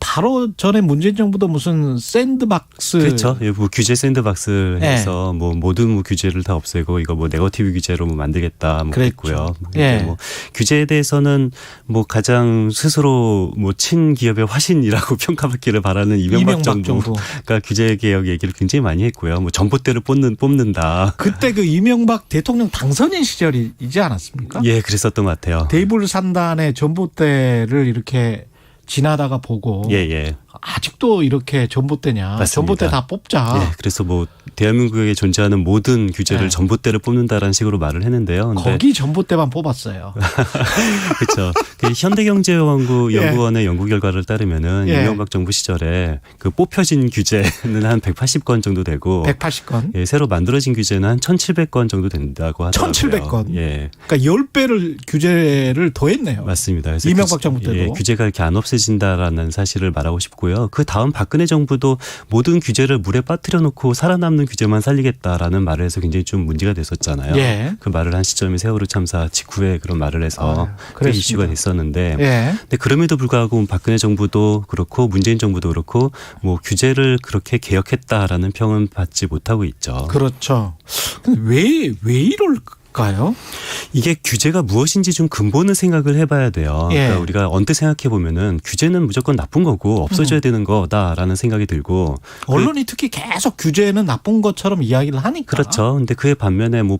바로 전에 문재인 정부도 무슨 샌드박스. 그렇죠. 뭐 규제 샌드박스 해서 뭐 모든 뭐 규제를 다 없애고 이거 뭐 네거티브 규제로 뭐 만들겠다 뭐 그랬고요. 예. 뭐 규제에 대해서는 뭐 가장 스스로 뭐 친기업의 화신이라고 평가받 기를 바라는 이명박 정부가 규제 개혁 얘기를 굉장히 많이 했고요. 뭐 전봇대를 뽑는다. 그때 그 이명박 대통령 당선인 시절이지 않았습니까? 예, 그랬었던 것 같아요. 데이블 산단에 전봇대를 이렇게 지나다가 보고 예. 아직도 이렇게 전봇대냐. 맞습니다. 전봇대 다 뽑자. 예, 그래서 뭐 대한민국에 존재하는 모든 규제를 전봇대를 뽑는다라는 식으로 말을 했는데요. 근데 거기 전봇대만 뽑았어요. 그렇죠. 그 현대경제연구원의 연구 결과를 따르면은 이명박 정부 시절에 그 뽑혀진 규제는 한 180건 정도 되고 180건. 예, 새로 만들어진 규제는 한 1,700건 정도 된다고 하더라고요. 1,700건. 예. 그러니까 10배를 규제를 더했네요. 맞습니다. 그래서 이명박 정부 때도. 예, 규제가 이렇게 안 없어진다라는 사실을 말하고 싶고요. 그 다음 박근혜 정부도 모든 규제를 물에 빠뜨려 놓고 살아남는 규제만 살리겠다라는 말을 해서 굉장히 좀 문제가 됐었잖아요. 예. 그 말을 한 시점이 세월호 참사 직후에 그런 말을 해서 그 이슈가 됐었는데 근데 그럼에도 불구하고 박근혜 정부도 그렇고 문재인 정부도 그렇고 뭐 규제를 그렇게 개혁했다라는 평은 받지 못하고 있죠. 그렇죠. 근데 왜 이럴까요? 이게 규제가 무엇인지 좀 근본을 생각을 해봐야 돼요. 그러니까 우리가 언뜻 생각해 보면은 규제는 무조건 나쁜 거고 없어져야 되는 거다라는 생각이 들고 언론이 특히 계속 규제는 나쁜 것처럼 이야기를 하니까. 그렇죠. 근데 그에 반면에 뭐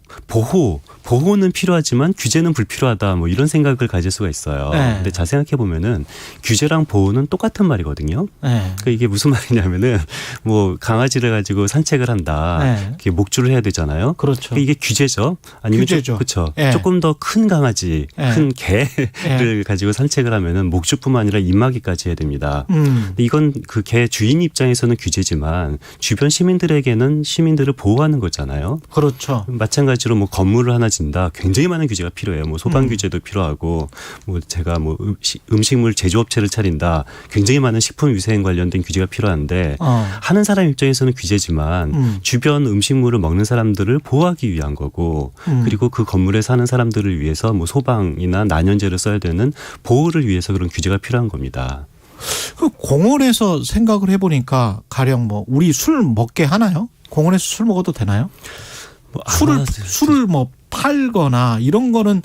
보호는 필요하지만 규제는 불필요하다 뭐 이런 생각을 가질 수가 있어요. 근데 잘 생각해 보면은 규제랑 보호는 똑같은 말이거든요. 그러니까 이게 무슨 말이냐면은 뭐 강아지를 가지고 산책을 한다. 이렇게 목줄을 해야 되잖아요. 그렇죠. 그러니까 이게 규제죠. 아니면 규제죠. 그렇죠. 조금 더 큰 강아지, 큰 개를 가지고 산책을 하면은 목줄뿐만 아니라 입마개까지 해야 됩니다. 근데 이건 그 개 주인 입장에서는 규제지만 주변 시민들에게는 시민들을 보호하는 거잖아요. 그렇죠. 마찬가지로 뭐 건물을 하나 진다. 굉장히 많은 규제가 필요해요. 뭐 소방 규제도 필요하고 뭐 제가 뭐 음식물 제조업체를 차린다. 굉장히 많은 식품 위생 관련된 규제가 필요한데 하는 사람 입장에서는 규제지만 주변 음식물을 먹는 사람들을 보호하기 위한 거고 그리고 그 건물에 사는 사람들을 위해서 뭐 소방이나 난연제를 써야 되는 보호를 위해서 그런 규제가 필요한 겁니다. 그 공원에서 생각을 해보니까 가령 뭐 우리 술 먹게 하나요? 공원에서 술 먹어도 되나요? 뭐 술을 뭐 팔거나 이런 거는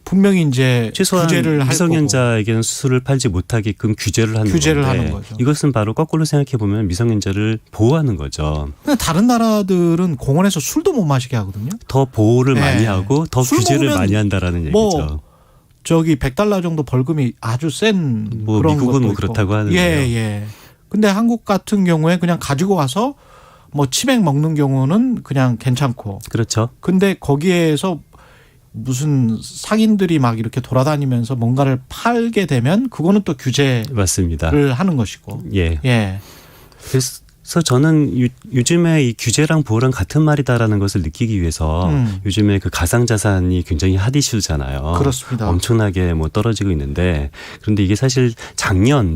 분명히 이제 최소한 규제를 할 미성년자에게는 술을 팔지 못하게끔 규제를 하는 거죠. 이것은 바로 거꾸로 생각해 보면 미성년자를 보호하는 거죠. 다른 나라들은 공원에서 술도 못 마시게 하거든요. 더 보호를 많이 하고 더 규제를 많이 한다라는 얘기죠. 저기 $100 정도 벌금이 아주 센 뭐 그런 미국은 것도 뭐 있고. 그렇다고 하는데요. 예. 근데 한국 같은 경우에 그냥 가지고 와서 뭐 치맥 먹는 경우는 그냥 괜찮고. 그렇죠. 근데 거기에서 무슨 상인들이 막 이렇게 돌아다니면서 뭔가를 팔게 되면 그거는 또 규제를 맞습니다. 하는 것이고. 예. 예. 그래서 저는 요즘에 이 규제랑 보호랑 같은 말이다라는 것을 느끼기 위해서 요즘에 그 가상자산이 굉장히 핫 이슈잖아요. 그렇습니다. 엄청나게 뭐 떨어지고 있는데 그런데 이게 사실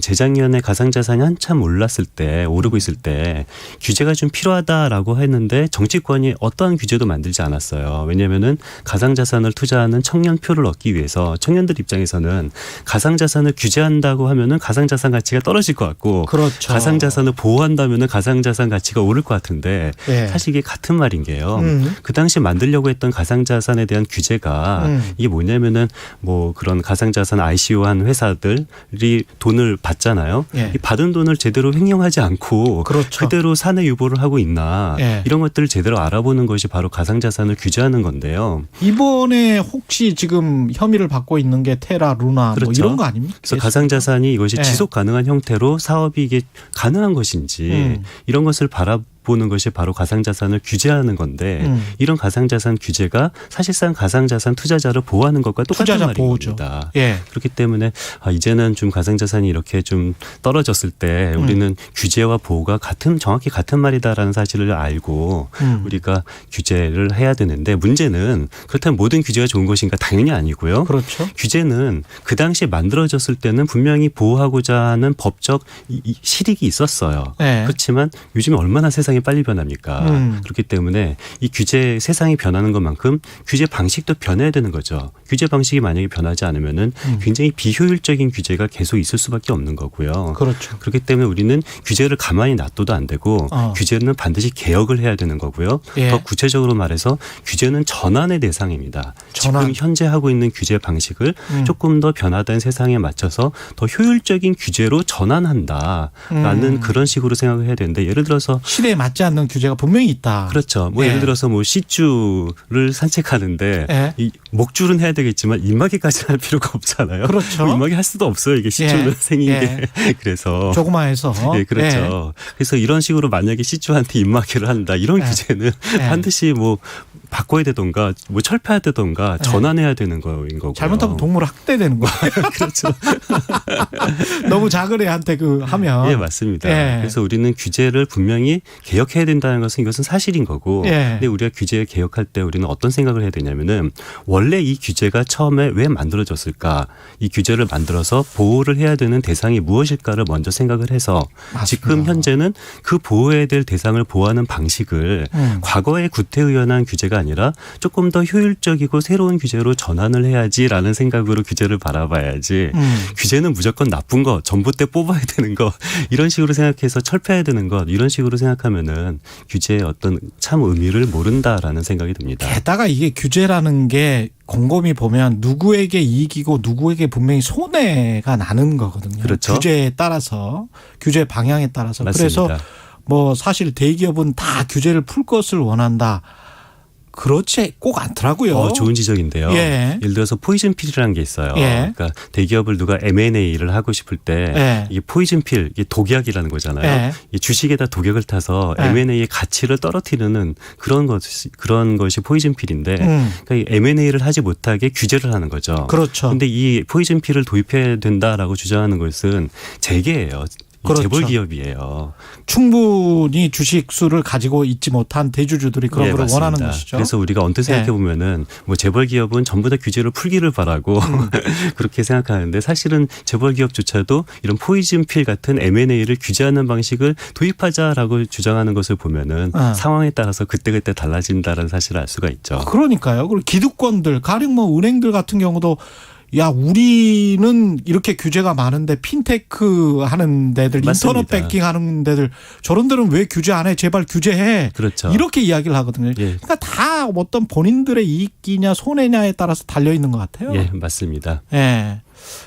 재작년에 가상자산이 한참 오르고 있을 때 규제가 좀 필요하다라고 했는데 정치권이 어떠한 규제도 만들지 않았어요. 왜냐하면은 가상자산을 투자하는 청년표를 얻기 위해서 청년들 입장에서는 가상자산을 규제한다고 하면은 가상자산 가치가 떨어질 것 같고 그렇죠. 가상자산을 보호한다면은 가상자산 가치가 오를 것 같은데 예. 사실 이게 같은 말인 게요. 그 당시 만들려고 했던 가상자산에 대한 규제가 이게 뭐냐면은 뭐 그런 가상자산 ICO한 회사들이 돈을 받잖아요. 예. 이 받은 돈을 제대로 횡령하지 않고 그렇죠. 그대로 사내 유보를 하고 있나 예. 이런 것들을 제대로 알아보는 것이 바로 가상자산을 규제하는 건데요. 이번에 혹시 지금 혐의를 받고 있는 게 테라, 루나 그렇죠. 뭐 이런 거 아닙니까? 그래서 가상자산이 이것이 예. 지속 가능한 형태로 사업이 이게 가능한 것인지 이런 것을 바라보는 것이 바로 가상자산을 규제하는 건데 이런 가상자산 규제가 사실상 가상자산 투자자를 보호하는 것과 똑같은 투자자 말입니다. 보호죠. 예. 그렇기 때문에 이제는 좀 가상자산이 이렇게 좀 떨어졌을 때 우리는 규제와 보호가 정확히 같은 말이다라는 사실을 알고 우리가 규제를 해야 되는데 문제는 그렇다면 모든 규제가 좋은 것인가 당연히 아니고요. 그렇죠. 규제는 그 당시에 만들어졌을 때는 분명히 보호하고자 하는 법적 실익이 있었어요. 예. 그렇지만 요즘에 얼마나 세상이 빨리 변합니까? 그렇기 때문에 이 규제 세상이 변하는 것만큼 규제 방식도 변해야 되는 거죠. 규제 방식이 만약에 변하지 않으면은 굉장히 비효율적인 규제가 계속 있을 수밖에 없는 거고요. 그렇죠. 그렇기 때문에 우리는 규제를 가만히 놔둬도 안 되고 규제는 반드시 개혁을 해야 되는 거고요. 예. 더 구체적으로 말해서 규제는 전환의 대상입니다. 전환. 지금 현재 하고 있는 규제 방식을 조금 더 변화된 세상에 맞춰서 더 효율적인 규제로 전환한다라는 그런 식으로 생각을 해야 되는데 예를 들어서 시대에 맞지 않는 규제가 분명히 있다. 그렇죠. 뭐 예. 예를 들어서 뭐 시주를 산책하는데 예. 이 목줄은 해야 되겠지만 입마개까지는 할 필요가 없잖아요. 그렇죠. 입마개 할 수도 없어요. 이게 시주는 예. 생긴 예. 게 그래서 조그마해서. 예, 그렇죠. 그래서 이런 식으로 만약에 시주한테 입마개를 한다 이런 예. 규제는 예. 반드시 뭐 바꿔야 되던가 뭐 철폐해야 되던가 전환해야 되는 거인 거고요. 잘못하면 동물 학대되는 거예요. 그렇죠. 너무 작은 애한테 하면. 예, 맞습니다. 예. 그래서 우리는 규제를 분명히 개혁해야 된다는 것은 이것은 사실인 거고. 예. 근데 우리가 규제 개혁할 때 우리는 어떤 생각을 해야 되냐면은 원래 이 규제가 처음에 왜 만들어졌을까? 이 규제를 만들어서 보호를 해야 되는 대상이 무엇일까를 먼저 생각을 해서 맞습니다. 지금 현재는 그 보호해야 될 대상을 보호하는 방식을 과거의 구태의연한 규제가 아니라 조금 더 효율적이고 새로운 규제로 전환을 해야지라는 생각으로 규제를 바라봐야지 규제는 무조건 나쁜 거, 전봇대 뽑아야 되는 거 이런 식으로 생각해서 철폐해야 되는 것 이런 식으로 생각하면은 규제의 어떤 참 의미를 모른다라는 생각이 듭니다. 게다가 이게 규제라는 게 곰곰이 보면 누구에게 이익이고 누구에게 분명히 손해가 나는 거거든요. 그렇죠. 규제에 따라서 규제 방향에 따라서. 맞습니다. 그래서 뭐 사실 대기업은 다 규제를 풀 것을 원한다. 그렇지 꼭 않더라고요. 좋은 지적인데요. 예. 예를 들어서 포이즌 필이라는 게 있어요. 예. 그러니까 대기업을 누가 M&A를 하고 싶을 때 예. 이게 포이즌 필, 이게 독약이라는 거잖아요. 예. 이 주식에다 독약을 타서 예. M&A의 가치를 떨어뜨리는 그런 것이 포이즌 필인데 그러니까 이 M&A를 하지 못하게 규제를 하는 거죠. 그렇죠. 그런데 이 포이즌 필을 도입해야 된다라고 주장하는 것은 재계예요. 그렇죠. 재벌 기업이에요. 충분히 주식수를 가지고 있지 못한 대주주들이 그런 걸 맞습니다. 원하는 것이죠. 그래서 우리가 언뜻 생각해 보면은 뭐 재벌 기업은 전부 다 규제를 풀기를 바라고 그렇게 생각하는데 사실은 재벌 기업조차도 이런 포이즌 필 같은 M&A를 규제하는 방식을 도입하자라고 주장하는 것을 보면은 상황에 따라서 그때그때 달라진다는 사실을 알 수가 있죠. 그러니까요. 그리고 기득권들, 가령 뭐 은행들 같은 경우도 야, 우리는 이렇게 규제가 많은데 핀테크 하는 데들, 맞습니다. 인터넷 뱅킹 하는 데들 저런 데는 왜 규제 안 해? 제발 규제해. 그렇죠. 이렇게 이야기를 하거든요. 예. 그러니까 다 어떤 본인들의 이익이냐 손해냐에 따라서 달려 있는 것 같아요. 예, 맞습니다. 예.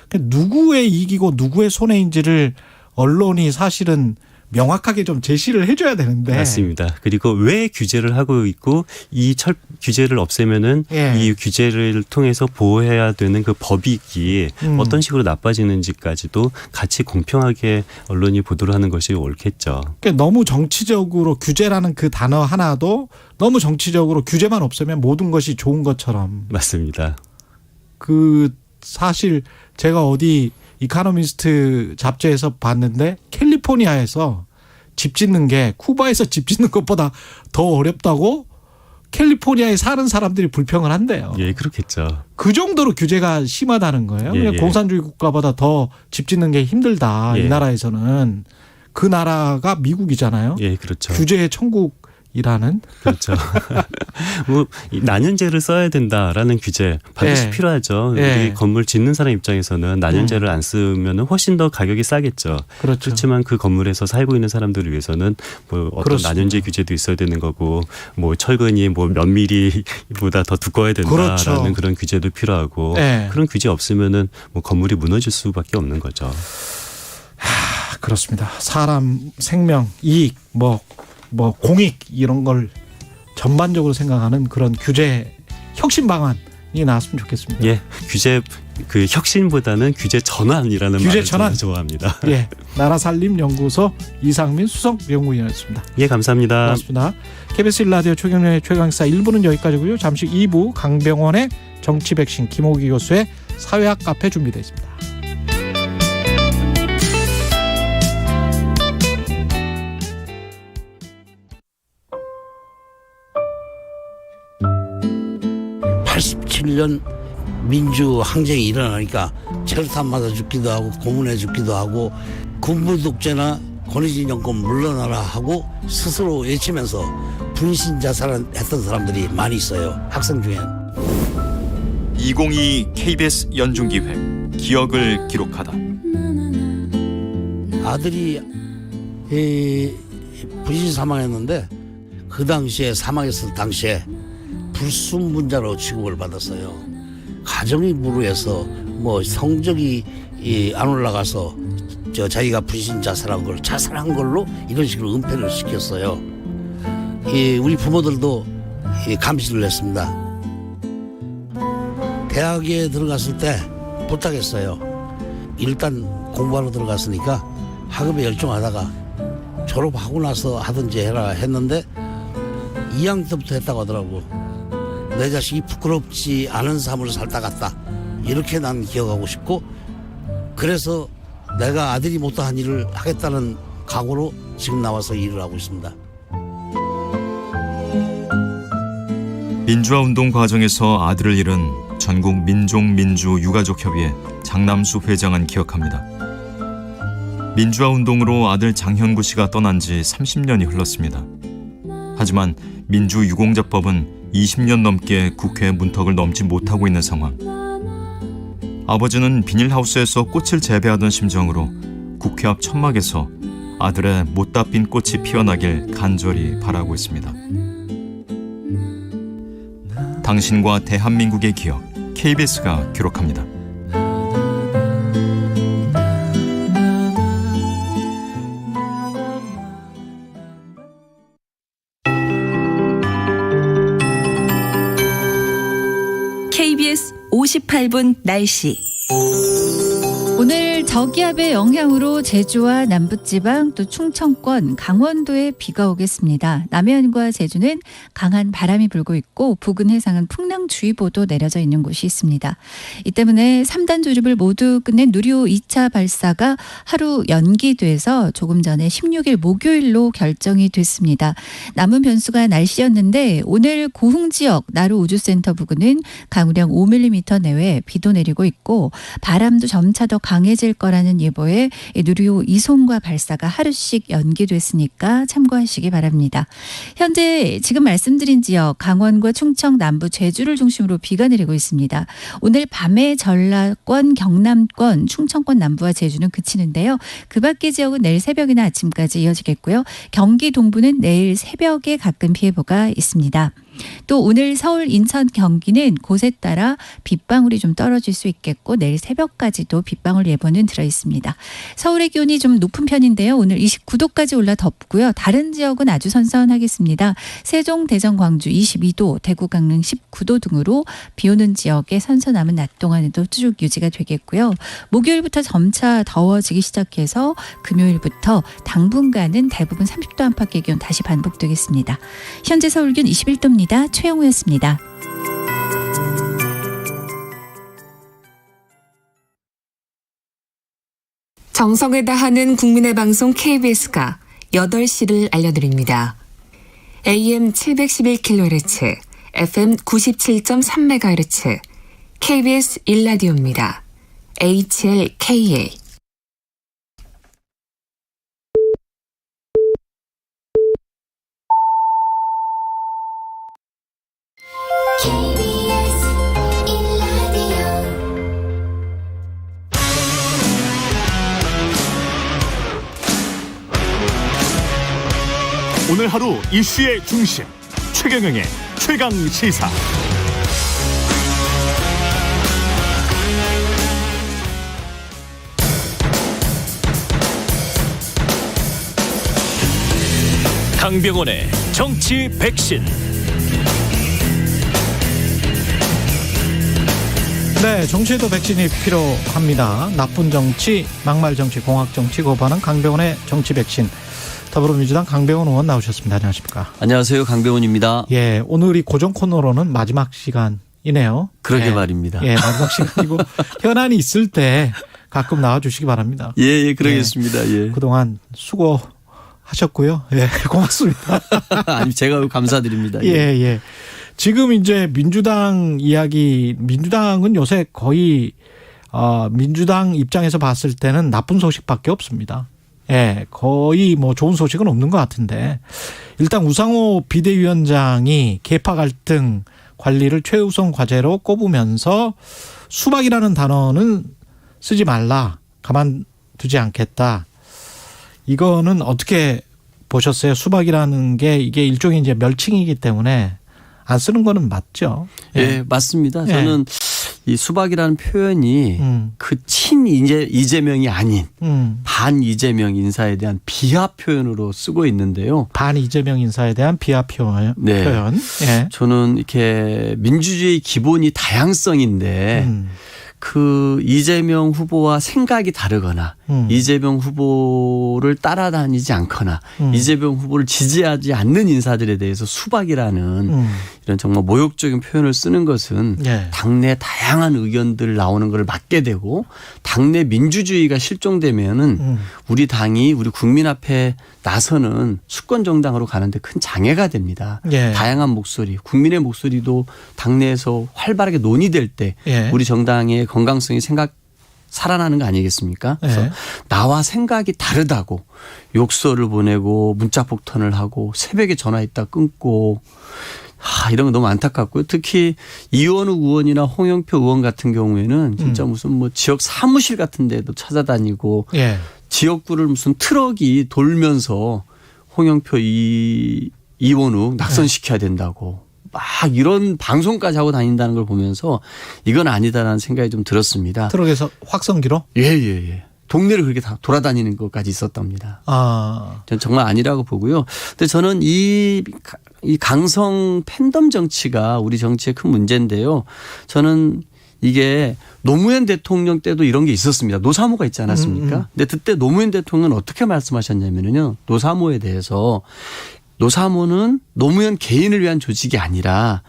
그러니까 누구의 이익이고 누구의 손해인지를 언론이 사실은 명확하게 좀 제시를 해줘야 되는데. 맞습니다. 그리고 왜 규제를 하고 있고 이 규제를 없애면은 이 규제를 통해서 보호해야 되는 그 법익이 어떤 식으로 나빠지는지까지도 같이 공평하게 언론이 보도를 하는 것이 옳겠죠. 그러니까 너무 정치적으로 규제라는 그 단어 하나도 너무 정치적으로 규제만 없으면 모든 것이 좋은 것처럼. 맞습니다. 그 사실 제가 어디 이카노미스트 잡지에서 봤는데 캘리포니아에서 집 짓는 게 쿠바에서 집 짓는 것보다 더 어렵다고 캘리포니아에 사는 사람들이 불평을 한대요. 예, 그렇겠죠. 그 정도로 규제가 심하다는 거예요. 예, 그러니까 공산주의 국가보다 더 집 짓는 게 힘들다. 예. 이 나라에서는. 그 나라가 미국이잖아요. 예, 그렇죠. 규제의 천국이라는. 그렇죠. 뭐 난연제를 써야 된다라는 규제 반드시 필요하죠. 우리 건물 짓는 사람 입장에서는 난연제를 안 쓰면 훨씬 더 가격이 싸겠죠. 그렇죠. 그렇지만 그 건물에서 살고 있는 사람들을 위해서는 뭐 어떤 그렇습니다. 난연제 규제도 있어야 되는 거고 뭐 철근이 뭐 몇 미리보다 더 두꺼워야 된다라는 그렇죠. 그런 규제도 필요하고 그런 규제 없으면은 뭐 건물이 무너질 수밖에 없는 거죠. 그렇습니다. 사람 생명, 이익, 뭐 공익 이런 걸 전반적으로 생각하는 그런 규제 혁신 방안이 나왔으면 좋겠습니다. 예, 규제 그 혁신보다는 규제 전환이라는 규제 말을 전환. 저는 좋아합니다. 예, 나라살림연구소 이상민 수석연구위원이었습니다. 예, 감사합니다. 고맙습니다. KBS 1라디오 최경련의 최강시사 1부는 여기까지고요. 잠시 2부 강병원의 정치백신 김호기 교수의 사회학 카페 준비되어 있습니다. (87년) 민주 항쟁이 일어나니까 철탑 맞아 죽기도 하고 고문해 죽기도 하고 군부 독재나 권위주의 정권 물러나라 하고 스스로 외치면서 분신 자살했던 사람들이 많이 있어요. 학생 중엔. 2022 KBS 연중기획 기억을 기록하다. 아들이 분신 사망했는데 그 당시에 사망했을 당시에 불순분자로 취급을 받았어요. 가정이 무르해서 뭐 성적이 안 올라가서 자기가 분신 자살한 걸로 이런 식으로 은폐를 시켰어요. 우리 부모들도 감시를 했습니다. 대학에 들어갔을 때 부탁했어요. 일단 공부하러 들어갔으니까 학업에 열중하다가 졸업하고 나서 하든지 해라 했는데 2학년 때부터 했다고 하더라고. 내 자식이 부끄럽지 않은 삶을 살다 갔다. 이렇게 난 기억하고 싶고, 그래서 내가 아들이 못한 일을 하겠다는 각오로 지금 나와서 일을 하고 있습니다. 민주화운동 과정에서 아들을 잃은 전국 민족민주유가족협의회 장남수 회장은 기억합니다. 민주화운동으로 아들 장현구 씨가 떠난 지 30년이 흘렀습니다. 하지만 민주유공자법은 20년 넘게 국회 문턱을 넘지 못하고 있는 상황. 아버지는 비닐하우스에서 꽃을 재배하던 심정으로 국회 앞 천막에서 아들의 못다 핀 꽃이 피어나길 간절히 바라고 있습니다. 당신과 대한민국의 기억, KBS가 기록합니다. KBS 58분 날씨. 오늘 저기압의 영향으로 제주와 남부지방 또 충청권, 강원도에 비가 오겠습니다. 남해안과 제주는 강한 바람이 불고 있고 부근 해상은 풍랑주의보도 내려져 있는 곳이 있습니다. 이 때문에 3단 조립을 모두 끝낸 누리호 2차 발사가 하루 연기돼서 조금 전에 16일 목요일로 결정이 됐습니다. 남은 변수가 날씨였는데 오늘 고흥 지역 나루 우주센터 부근은 강우량 5mm 내외 비도 내리고 있고 바람도 점차 더 강해질 거라는 예보에 누리호 2송과 발사가 하루씩 연기됐으니까 참고하시기 바랍니다. 현재 지금 말씀드린 지역 강원과 충청 남부 제주를 중심으로 비가 내리고 있습니다. 오늘 밤에 전라권, 경남권, 충청권 남부와 제주는 그치는데요. 그 밖의 지역은 내일 새벽이나 아침까지 이어지겠고요. 경기 동부는 내일 새벽에 가끔 피해보가 있습니다. 또 오늘 서울, 인천, 경기는 곳에 따라 빗방울이 좀 떨어질 수 있겠고 내일 새벽까지도 빗방울 예보는 들어 있습니다. 서울의 기온이 좀 높은 편인데요. 오늘 29도까지 올라 덥고요. 다른 지역은 아주 선선하겠습니다. 세종, 대전, 광주 22도, 대구, 강릉 19도 등으로 비 오는 지역의 선선함은 낮 동안에도 쭉 유지가 되겠고요. 목요일부터 점차 더워지기 시작해서 금요일부터 당분간은 대부분 30도 안팎의 기온 다시 반복되겠습니다. 현재 서울 기온 21도입니다. 최영우였습니다. 정성을 다하는 국민의 방송 KBS가 8시를 알려드립니다. AM 711kHz, FM 97.3MHz, KBS 1라디오입니다. HLKA. 오늘 하루 이슈의 중심 최경영의 최강 시사. 강병원의 정치 백신. 네, 정치에도 백신이 필요합니다. 나쁜 정치, 막말 정치, 공학 정치 거부하는 강병원의 정치 백신. 더불어민주당 강병원 의원 나오셨습니다. 안녕하십니까? 안녕하세요. 강병원입니다. 예, 오늘이 고정 코너로는 마지막 시간이네요. 그러게 예, 말입니다. 예, 마지막 시간이고 현안이 있을 때 가끔 나와주시기 바랍니다. 예, 그러겠습니다. 예. 그동안 수고하셨고요. 예, 고맙습니다. 아니, 제가 감사드립니다. 예, 예. 지금 이제 민주당 이야기, 민주당은 요새 거의 민주당 입장에서 봤을 때는 나쁜 소식밖에 없습니다. 예, 거의 뭐 좋은 소식은 없는 것 같은데 일단 우상호 비대위원장이 계파 갈등 관리를 최우선 과제로 꼽으면서 수박이라는 단어는 쓰지 말라, 가만두지 않겠다. 이거는 어떻게 보셨어요? 수박이라는 게 이게 일종의 이제 멸칭이기 때문에 안 쓰는 거는 맞죠? 예, 예, 맞습니다. 예. 저는 이 수박이라는 표현이 그 이재명이 아닌 반 이재명 인사에 대한 비하 표현으로 쓰고 있는데요. 반 이재명 인사에 대한 비하 표현. 네. 예. 저는 이렇게 민주주의 기본이 다양성인데 그 이재명 후보와 생각이 다르거나 이재명 후보를 따라다니지 않거나 이재명 후보를 지지하지 않는 인사들에 대해서 수박이라는 이런 정말 모욕적인 표현을 쓰는 것은 예. 당내 다양한 의견들 나오는 걸 막게 되고 당내 민주주의가 실종되면은 우리 당이 우리 국민 앞에 나서는 수권 정당으로 가는데 큰 장애가 됩니다. 예. 다양한 목소리, 국민의 목소리도 당내에서 활발하게 논의될 때 예. 우리 정당의 건강성이 살아나는 거 아니겠습니까? 그래서 예. 나와 생각이 다르다고 욕설을 보내고 문자 폭탄을 하고 새벽에 전화했다 끊고 이런 거 너무 안타깝고요. 특히 이원욱 의원이나 홍영표 의원 같은 경우에는 진짜 무슨 뭐 지역 사무실 같은 데도 찾아다니고 예. 지역구를 무슨 트럭이 돌면서 홍영표 이원욱 낙선시켜야 된다고 막 이런 방송까지 하고 다닌다는 걸 보면서 이건 아니다라는 생각이 좀 들었습니다. 트럭에서 확성기로? 예. 동네를 그렇게 다 돌아다니는 것까지 있었답니다. 저는 정말 아니라고 보고요. 근데 저는 이 강성 팬덤 정치가 우리 정치의 큰 문제인데요. 저는 이게 노무현 대통령 때도 이런 게 있었습니다. 노사모가 있지 않았습니까? 근데 그때 노무현 대통령은 어떻게 말씀하셨냐면요. 노사모에 대해서 노사모는 노무현 개인을 위한 조직이 아니라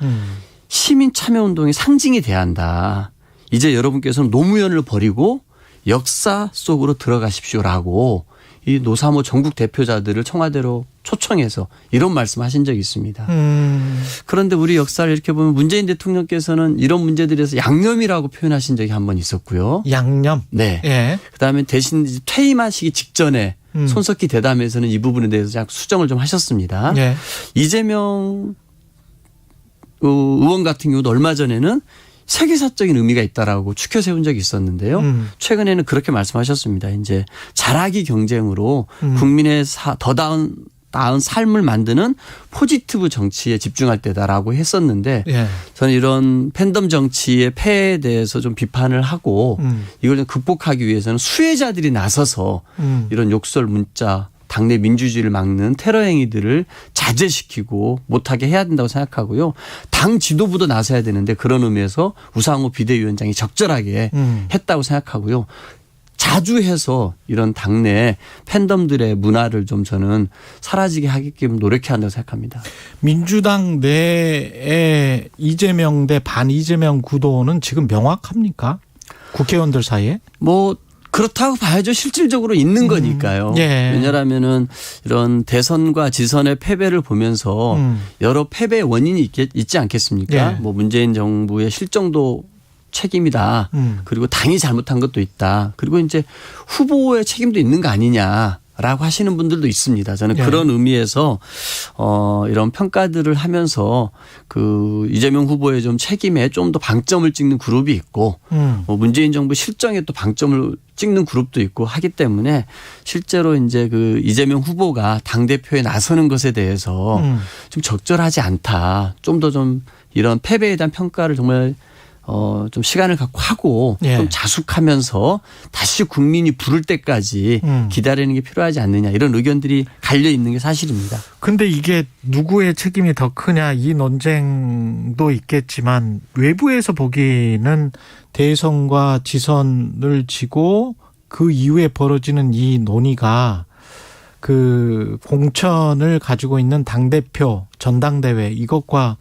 시민 참여운동의 상징이 돼야 한다. 이제 여러분께서는 노무현을 버리고 역사 속으로 들어가십시오라고 이 노사모 전국 대표자들을 청와대로 초청해서 이런 말씀하신 적이 있습니다. 그런데 우리 역사를 이렇게 보면 문재인 대통령께서는 이런 문제들에서 양념이라고 표현하신 적이 한 번 있었고요. 양념? 네. 예. 그다음에 대신 퇴임하시기 직전에 손석희 대담에서는 이 부분에 대해서 수정을 좀 하셨습니다. 예. 이재명 의원 같은 경우도 얼마 전에는 세계사적인 의미가 있다라고 추켜 세운 적이 있었는데요. 최근에는 그렇게 말씀하셨습니다. 이제 잘하기 경쟁으로 국민의 더 나은 나은 삶을 만드는 포지티브 정치에 집중할 때다라고 했었는데 예. 저는 이런 팬덤 정치의 폐해에 대해서 좀 비판을 하고 이걸 좀 극복하기 위해서는 수혜자들이 나서서 이런 욕설 문자 당내 민주주의를 막는 테러 행위들을 자제시키고 못하게 해야 된다고 생각하고요. 당 지도부도 나서야 되는데 그런 의미에서 우상호 비대위원장이 적절하게 했다고 생각하고요. 자주 해서 이런 당내 팬덤들의 문화를 좀 저는 사라지게 하게끔 노력해야 한다고 생각합니다. 민주당 내의 이재명 대 반 이재명 구도는 지금 명확합니까? 국회의원들 사이에? 뭐 그렇다고 봐야죠. 실질적으로 있는 거니까요. 예. 왜냐하면은 이런 대선과 지선의 패배를 보면서 여러 패배의 원인이 있지 않겠습니까? 예. 뭐 문재인 정부의 실정도 책임이다. 그리고 당이 잘못한 것도 있다. 그리고 이제 후보의 책임도 있는 거 아니냐라고 하시는 분들도 있습니다. 저는 예. 그런 의미에서 이런 평가들을 하면서 그 이재명 후보의 좀 책임에 좀 더 방점을 찍는 그룹이 있고 뭐 문재인 정부 실정에 또 방점을 찍는 그룹도 있고 하기 때문에 실제로 이제 그 이재명 후보가 당대표에 나서는 것에 대해서 좀 적절하지 않다. 좀 더 좀 이런 패배에 대한 평가를 정말 좀 시간을 갖고 하고 예. 좀 자숙하면서 다시 국민이 부를 때까지 기다리는 게 필요하지 않느냐 이런 의견들이 갈려 있는 게 사실입니다. 근데 이게 누구의 책임이 더 크냐 이 논쟁도 있겠지만 외부에서 보기에는 대선과 지선을 지고 그 이후에 벌어지는 이 논의가 그 공천을 가지고 있는 당대표 전당대회 이것과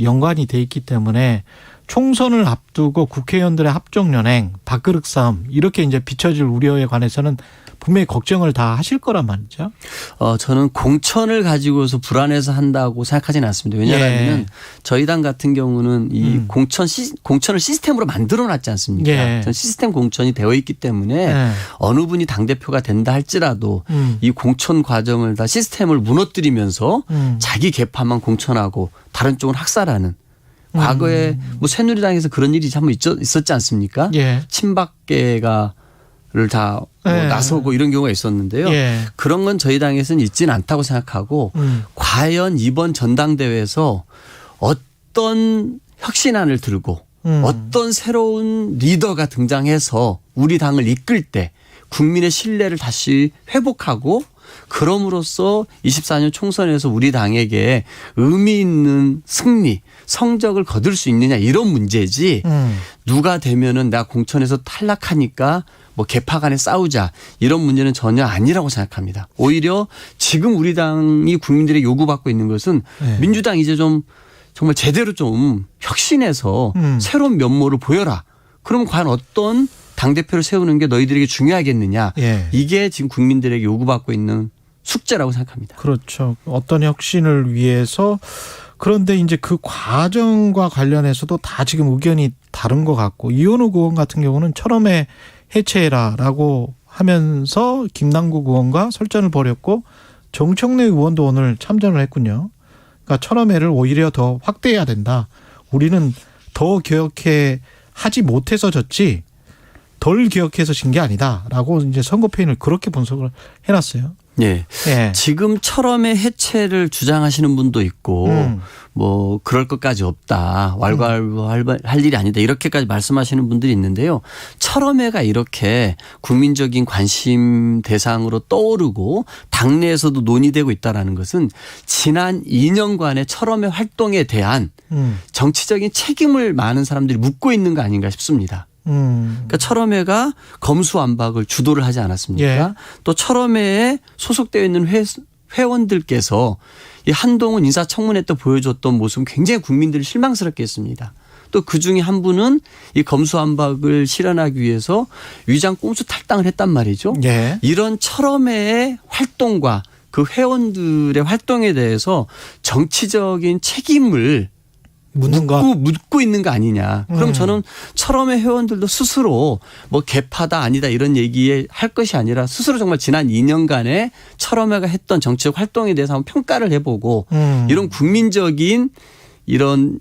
연관이 돼 있기 때문에 총선을 앞두고 국회의원들의 합종연행, 밥그릇 싸움 이렇게 이제 비춰질 우려에 관해서는 분명히 걱정을 다 하실 거란 말이죠. 저는 공천을 가지고서 불안해서 한다고 생각하지는 않습니다. 왜냐하면 예. 저희 당 같은 경우는 이 공천을 시스템으로 만들어놨지 않습니까? 예. 저는 시스템 공천이 되어 있기 때문에 예. 어느 분이 당대표가 된다 할지라도 이 공천 과정을 다 시스템을 무너뜨리면서 자기 계파만 공천하고 다른 쪽은 학살하는 과거에 뭐 새누리당에서 그런 일이 한번 있었지 않습니까? 예. 친박계가 를 다 예. 나서고 이런 경우가 있었는데요. 예. 그런 건 저희 당에서는 있지는 않다고 생각하고 과연 이번 전당대회에서 어떤 혁신안을 들고 어떤 새로운 리더가 등장해서 우리 당을 이끌 때 국민의 신뢰를 다시 회복하고 그럼으로써 24년 총선에서 우리 당에게 의미 있는 승리, 성적을 거둘 수 있느냐 이런 문제지 누가 되면은 내가 공천에서 탈락하니까 뭐 계파 간에 싸우자 이런 문제는 전혀 아니라고 생각합니다. 오히려 지금 우리 당이 국민들의 요구받고 있는 것은 네. 민주당 이제 좀 정말 제대로 좀 혁신해서 새로운 면모를 보여라. 그럼 과연 어떤 당대표를 세우는 게 너희들에게 중요하겠느냐. 예. 이게 지금 국민들에게 요구받고 있는 숙제라고 생각합니다. 그렇죠. 어떤 혁신을 위해서 그런데 이제 그 과정과 관련해서도 다 지금 의견이 다른 것 같고 이현우 의원 같은 경우는 철험에 해체해라라고 하면서 김남국 의원과 설전을 벌였고 정청래 의원도 오늘 참전을 했군요. 그러니까 철험회를 오히려 더 확대해야 된다. 우리는 더 개혁해 하지 못해서 졌지 덜 개혁해서 진 게 아니다라고 이제 선거패인을 그렇게 분석을 해놨어요. 예. 예. 지금 철험의 해체를 주장하시는 분도 있고 뭐 그럴 것까지 없다. 왈가왈부할 일이 아니다. 이렇게까지 말씀하시는 분들이 있는데요. 철험회가 이렇게 국민적인 관심 대상으로 떠오르고 당내에서도 논의되고 있다는 것은 지난 2년간의 철험회 활동에 대한 정치적인 책임을 많은 사람들이 묻고 있는 거 아닌가 싶습니다. 그러니까 철험회가 검수완박을 주도를 하지 않았습니까? 예. 또 철험회에 소속되어 있는 회원들께서 이 한동훈 인사청문회 때 보여줬던 모습은 굉장히 국민들이 실망스럽게 했습니다. 또 그중에 한 분은 이 검수완박을 실현하기 위해서 위장 꼼수 탈당을 했단 말이죠. 예. 이런 철험회의 활동과 그 회원들의 활동에 대해서 정치적인 책임을 묻고 있는 거 아니냐. 그럼 저는 철험회 회원들도 스스로 뭐 개파다 아니다 이런 얘기에 할 것이 아니라 스스로 정말 지난 2년간의 철험회가 했던 정치적 활동에 대해서 한번 평가를 해보고 이런 국민적인 이런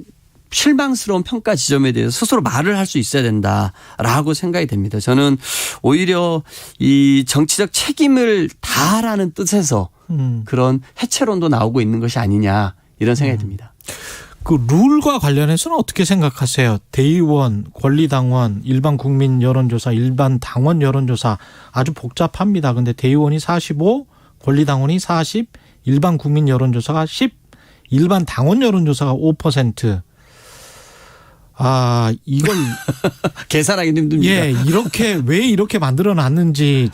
실망스러운 평가 지점에 대해서 스스로 말을 할 수 있어야 된다라고 생각이 됩니다. 저는 오히려 이 정치적 책임을 다하라는 뜻에서 그런 해체론도 나오고 있는 것이 아니냐 이런 생각이 듭니다. 그 룰과 관련해서는 어떻게 생각하세요? 대의원, 권리당원, 일반 국민 여론조사, 일반 당원 여론조사 아주 복잡합니다. 근데 대의원이 45, 권리당원이 40, 일반 국민 여론조사가 10, 일반 당원 여론조사가 5%. 아, 이걸 계산하기 힘듭니다. 예, 왜 이렇게 만들어 놨는지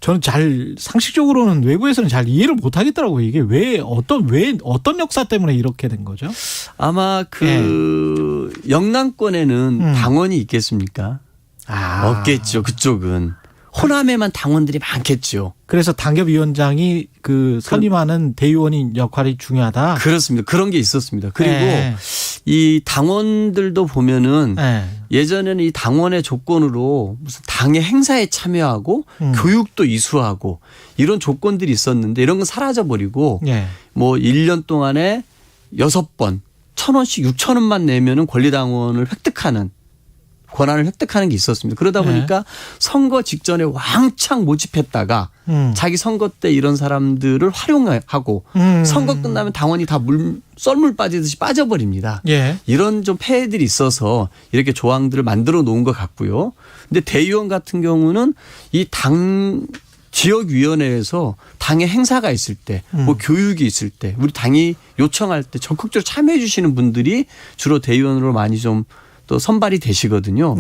저는 잘 상식적으로는 외부에서는 잘 이해를 못 하겠더라고요. 이게 왜 어떤 역사 때문에 이렇게 된 거죠? 아마 영남권에는 당원이 있겠습니까? 없겠죠. 그쪽은. 호남에만 당원들이 많겠죠. 그래서 당협위원장이 선임하는 대의원의 역할이 중요하다. 그렇습니다. 그런 게 있었습니다. 그리고 이 당원들도 보면은 예전에는 이 당원의 조건으로 무슨 당의 행사에 참여하고 교육도 이수하고 이런 조건들이 있었는데 이런 건 사라져버리고 뭐 1년 동안에 6번 1,000원씩 6,000원만 내면은 권리당원을 획득하는 권한을 획득하는 게 있었습니다. 그러다 보니까 선거 직전에 왕창 모집했다가 자기 선거 때 이런 사람들을 활용하고 선거 끝나면 당원이 다 썰물 빠지듯이 빠져버립니다. 이런 좀 폐해들이 있어서 이렇게 조항들을 만들어 놓은 것 같고요. 근데 대의원 같은 경우는 이 당 지역위원회에서 당의 행사가 있을 때, 뭐 교육이 있을 때, 우리 당이 요청할 때 적극적으로 참여해 주시는 분들이 주로 대의원으로 많이 좀 또 선발이 되시거든요.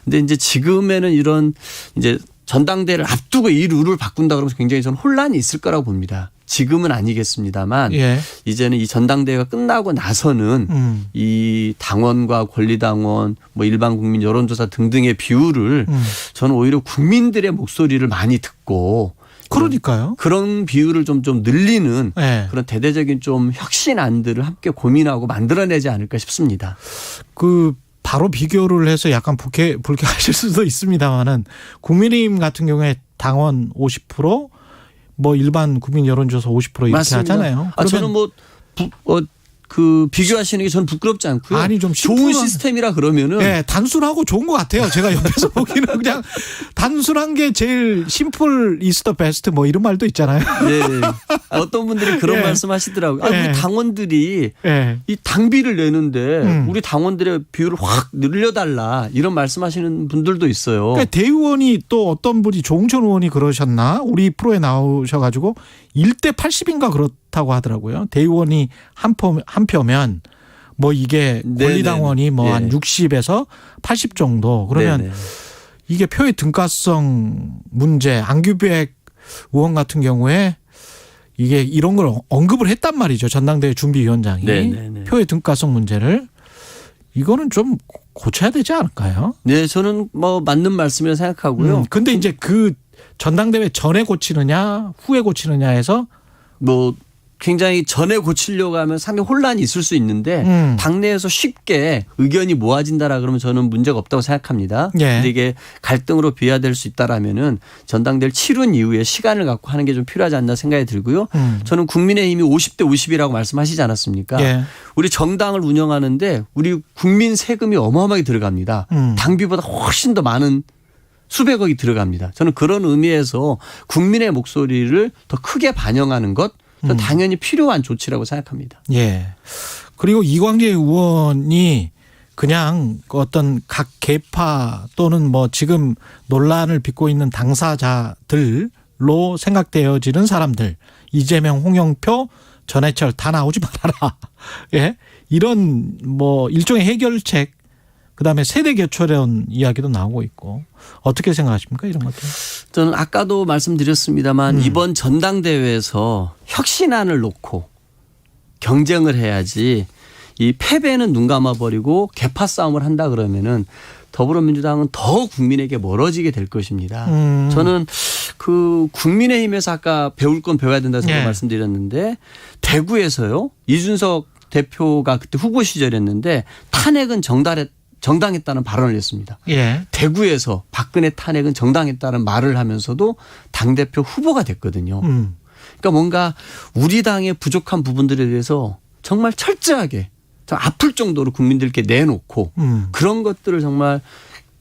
근데 이제 지금에는 이런 이제 전당대회를 앞두고 이 룰을 바꾼다 그러면서 굉장히 저는 혼란이 있을 거라고 봅니다. 지금은 아니겠습니다만 이제는 이 전당대회가 끝나고 나서는 이 당원과 권리당원 뭐 일반 국민 여론조사 등등의 비율을 저는 오히려 국민들의 목소리를 많이 듣고 그러니까요. 그런 비율을 좀 늘리는 그런 대대적인 좀 혁신안들을 함께 고민하고 만들어내지 않을까 싶습니다. 바로 비교를 해서 약간 불쾌하실 수도 있습니다만은 국민의힘 같은 경우에 당원 50% 뭐 일반 국민 여론조사 50% 이렇게 맞습니다. 하잖아요. 저는 비교하시는 게 저는 부끄럽지 않고요. 아니 좀 좋은 시스템이라 그러면은 단순하고 좋은 것 같아요. 제가 옆에서 보기는 그냥 단순한 게 제일 심플 is the best 뭐 이런 말도 있잖아요. 네. 어떤 분들이 그런 말씀하시더라고요. 우리 당원들이 이 당비를 내는데 우리 당원들의 비율을 확 늘려달라 이런 말씀하시는 분들도 있어요. 그러니까 대의원이 또 어떤 분이 조홍천 의원이 그러셨나 우리 프로에 나오셔가지고 1대 80인가 그렇다고 하더라고요. 대의원이 한 표면 뭐 이게 권리당원이 뭐 한 60에서 80 정도 그러면 이게 표의 등가성 문제 안규백 의원 같은 경우에 이게 이런 걸 언급을 했단 말이죠. 전당대회 준비위원장이 표의 등가성 문제를 이거는 좀 고쳐야 되지 않을까요? 네, 저는 뭐 맞는 말씀이라고 생각하고요. 근데 이제 전당대회 전에 고치느냐 후에 고치느냐 해서 뭐 굉장히 전에 고치려고 하면 상당히 혼란이 있을 수 있는데 당내에서 쉽게 의견이 모아진다라 그러면 저는 문제가 없다고 생각합니다. 근데 이게 갈등으로 비화될 수 있다라면은 전당대회를 치른 이후에 시간을 갖고 하는 게 좀 필요하지 않나 생각이 들고요. 저는 국민의힘이 50대 50이라고 말씀하시지 않았습니까? 우리 정당을 운영하는데 우리 국민 세금이 어마어마하게 들어갑니다. 당비보다 훨씬 더 많은 수백억이 들어갑니다. 저는 그런 의미에서 국민의 목소리를 더 크게 반영하는 것 당연히 필요한 조치라고 생각합니다. 그리고 이광재 의원이 그냥 어떤 각 계파 또는 뭐 지금 논란을 빚고 있는 당사자들로 생각되어지는 사람들 이재명, 홍영표, 전해철 다 나오지 말아라. 이런 뭐 일종의 해결책 그다음에 세대 교체론 이야기도 나오고 있고 어떻게 생각하십니까 이런 것들? 저는 아까도 말씀드렸습니다만 이번 전당대회에서 혁신안을 놓고 경쟁을 해야지 이 패배는 눈 감아버리고 개파 싸움을 한다 그러면은 더불어민주당은 더 국민에게 멀어지게 될 것입니다. 저는 국민의힘에서 아까 배울 건 배워야 된다고 말씀드렸는데 대구에서요 이준석 대표가 그때 후보 시절이었는데 탄핵은 정당했다는 발언을 했습니다. 대구에서 박근혜 탄핵은 정당했다는 말을 하면서도 당대표 후보가 됐거든요. 그러니까 뭔가 우리 당의 부족한 부분들에 대해서 정말 철저하게 좀 아플 정도로 국민들께 내놓고 그런 것들을 정말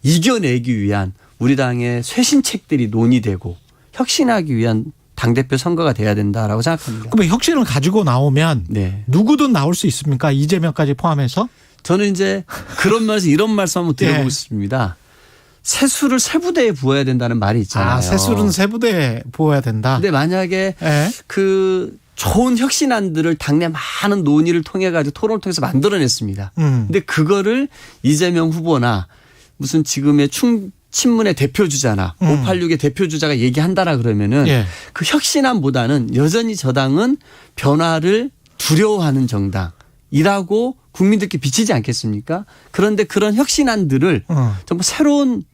이겨내기 위한 우리 당의 쇄신책들이 논의되고 혁신하기 위한 당대표 선거가 돼야 된다라고 생각합니다. 그럼 혁신을 가지고 나오면 네. 누구든 나올 수 있습니까? 이재명까지 포함해서? 저는 이제 그런 말에서 이런 말씀 한번 드려보고 싶습니다. 세수를 세 부대에 부어야 된다는 말이 있잖아요. 세수는 세 부대에 부어야 된다. 근데 만약에 그 좋은 혁신안들을 당내 많은 논의를 통해 가지고 토론을 통해서 만들어냈습니다. 근데 그거를 이재명 후보나 무슨 지금의 친문의 대표주자나 586의 대표주자가 얘기한다라 그러면은 그 혁신안보다는 여전히 저당은 변화를 두려워하는 정당이라고 국민들께 비치지 않겠습니까? 그런데 그런 혁신안들을 정말 새로운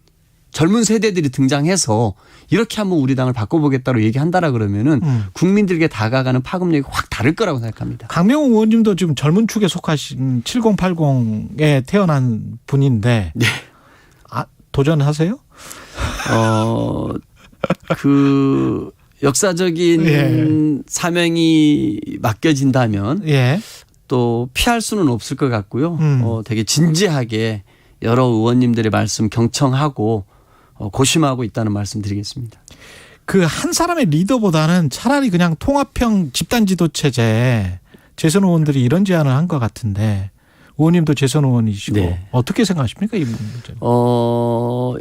젊은 세대들이 등장해서 이렇게 한번 우리 당을 바꿔보겠다고 얘기한다라 그러면은 국민들에게 다가가는 파급력이 확 다를 거라고 생각합니다. 강병호 의원님도 지금 젊은 축에 속하신 7080에 태어난 분인데 네. 도전하세요? 그 역사적인 사명이 맡겨진다면 또 피할 수는 없을 것 같고요. 되게 진지하게 여러 의원님들의 말씀 경청하고 고심하고 있다는 말씀 드리겠습니다. 그 한 사람의 리더보다는 차라리 그냥 통합형 집단 지도 체제 재선 의원들이 이런 제안을 한 것 같은데 의원님도 재선 의원이시고 어떻게 생각하십니까? 이 문제는?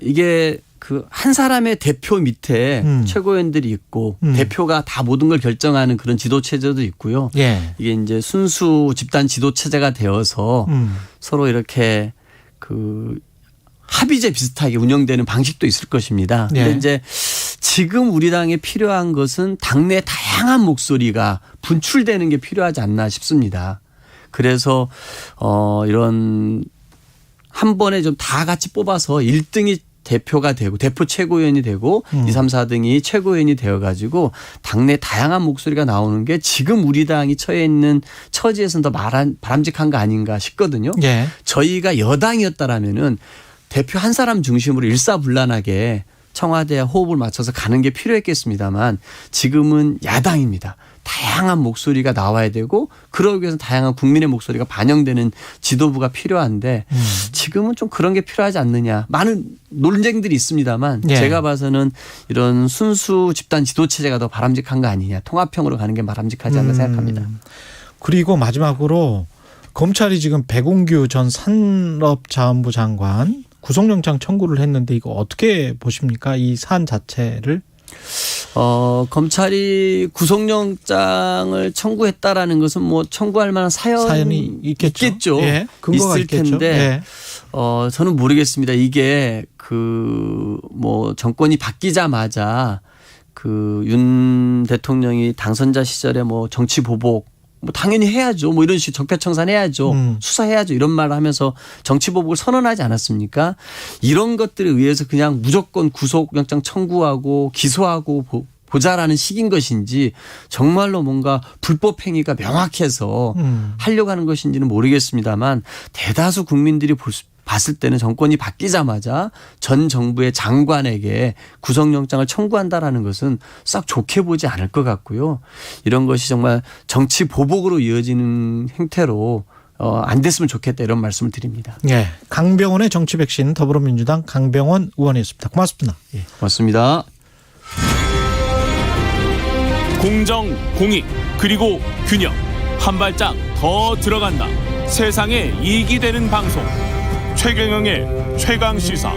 이게 그 한 사람의 대표 밑에 최고위원들이 있고 대표가 다 모든 걸 결정하는 그런 지도 체제도 있고요. 이게 이제 순수 집단 지도 체제가 되어서 서로 이렇게 그 합의제 비슷하게 운영되는 방식도 있을 것입니다. 그런데 이제 지금 우리 당에 필요한 것은 당내 다양한 목소리가 분출되는 게 필요하지 않나 싶습니다. 그래서 이런 한 번에 좀 다 같이 뽑아서 1등이 대표가 되고 대표 최고위원이 되고 2, 3, 4등이 최고위원이 되어가지고 당내 다양한 목소리가 나오는 게 지금 우리 당이 처해 있는 처지에서는 더 바람직한 거 아닌가 싶거든요. 저희가 여당이었다라면은 대표 한 사람 중심으로 일사불란하게 청와대와 호흡을 맞춰서 가는 게 필요했겠습니다만 지금은 야당입니다. 다양한 목소리가 나와야 되고 그러기 위해서 다양한 국민의 목소리가 반영되는 지도부가 필요한데 지금은 좀 그런 게 필요하지 않느냐. 많은 논쟁들이 있습니다만 제가 봐서는 이런 순수 집단 지도체제가 더 바람직한 거 아니냐. 통합형으로 가는 게 바람직하지 않나 생각합니다. 그리고 마지막으로 검찰이 지금 백운규 전 산업자원부 장관 구속영장 청구를 했는데 이거 어떻게 보십니까? 이 사안 자체를. 검찰이 구속영장을 청구했다라는 것은 뭐 청구할 만한 사연이 있겠죠. 근거가 있을 텐데 저는 모르겠습니다. 이게 그 뭐 정권이 바뀌자마자 그 윤 대통령이 당선자 시절에 뭐 정치 보복 뭐 당연히 해야죠. 뭐 이런 식으로 적폐청산해야죠. 수사해야죠. 이런 말을 하면서 정치보복을 선언하지 않았습니까? 이런 것들에 의해서 그냥 무조건 구속영장 청구하고 기소하고 보자라는 식인 것인지 정말로 뭔가 불법 행위가 명확해서 하려고 하는 것인지는 모르겠습니다만 대다수 국민들이 봤을 때는 정권이 바뀌자마자 전 정부의 장관에게 구속영장을 청구한다라는 것은 싹 좋게 보지 않을 것 같고요. 이런 것이 정말 정치 보복으로 이어지는 행태로 안 됐으면 좋겠다 이런 말씀을 드립니다. 강병원의 정치 백신 더불어민주당 강병원 의원이었습니다. 고맙습니다. 고맙습니다. 공정, 공익, 그리고 균형. 한 발짝 더 들어간다. 세상에 이익이 되는 방송. 최경영의 최강시사.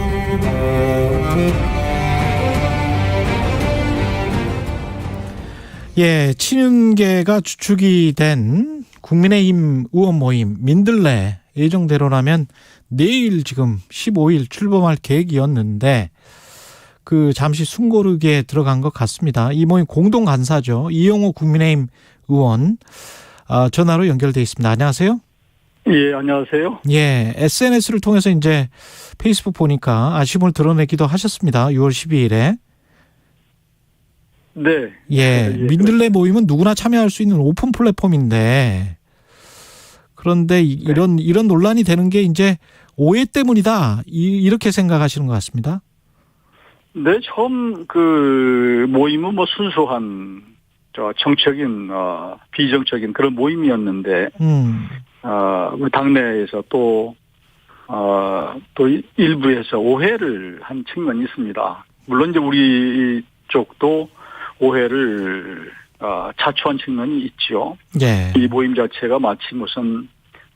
친윤계가 주축이 된 국민의힘 의원 모임 민들레 예정대로라면 내일 지금 15일 출범할 계획이었는데 그 잠시 숨고르기에 들어간 것 같습니다. 이 모임 공동 간사죠. 이용호 국민의힘 의원 전화로 연결돼 있습니다. 안녕하세요. 안녕하세요. SNS를 통해서 이제 페이스북 보니까 아쉬움을 드러내기도 하셨습니다. 6월 12일에. 민들레 모임은 누구나 참여할 수 있는 오픈 플랫폼인데 그런데 이런 논란이 되는 게 이제 오해 때문이다. 이렇게 생각하시는 것 같습니다. 네, 처음 그 모임은 뭐 순수한 정적인 비정적인 그런 모임이었는데 우리 당내에서 또 일부에서 오해를 한 측면이 있습니다. 물론 이제 우리 쪽도 오해를 자초한 측면이 있죠. 예. 이 모임 자체가 마치 무슨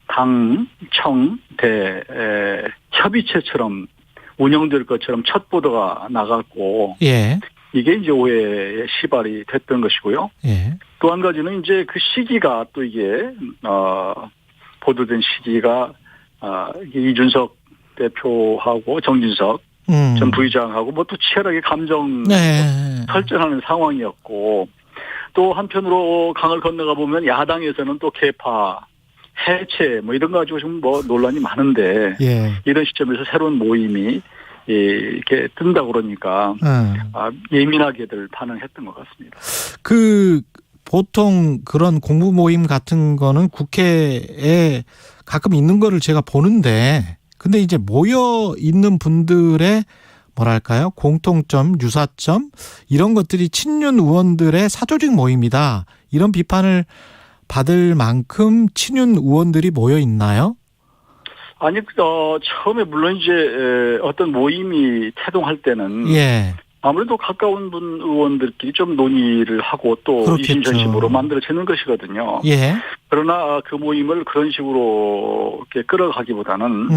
당, 청, 대 협의체처럼 운영될 것처럼 첫 보도가 나갔고, 예. 이게 이제 오해의 시발이 됐던 것이고요. 예. 또 한 가지는 이제 그 시기가 또 이게 보도된 시기가 이준석 대표하고 정진석 전 부의장하고 뭐 또 치열하게 감정 설전하는 상황이었고, 또 한편으로 강을 건너가 보면 야당에서는 또 개파 해체 뭐 이런 거 가지고 좀 뭐 논란이 많은데, 예. 이런 시점에서 새로운 모임이 이렇게 뜬다 그러니까 예민하게들 반응했던 것 같습니다. 보통 그런 공부 모임 같은 거는 국회에 가끔 있는 거를 제가 보는데, 근데 이제 모여 있는 분들의 뭐랄까요, 공통점, 유사점 이런 것들이 친윤 의원들의 사조직 모임이다, 이런 비판을 받을 만큼 친윤 의원들이 모여 있나요? 아니, 처음에 물론 이제 어떤 모임이 태동할 때는 예. 아무래도 가까운 분 의원들끼리 좀 논의를 하고 또 이심전심으로 만들어지는 것이거든요. 예. 그러나 그 모임을 그런 식으로 이렇게 끌어가기보다는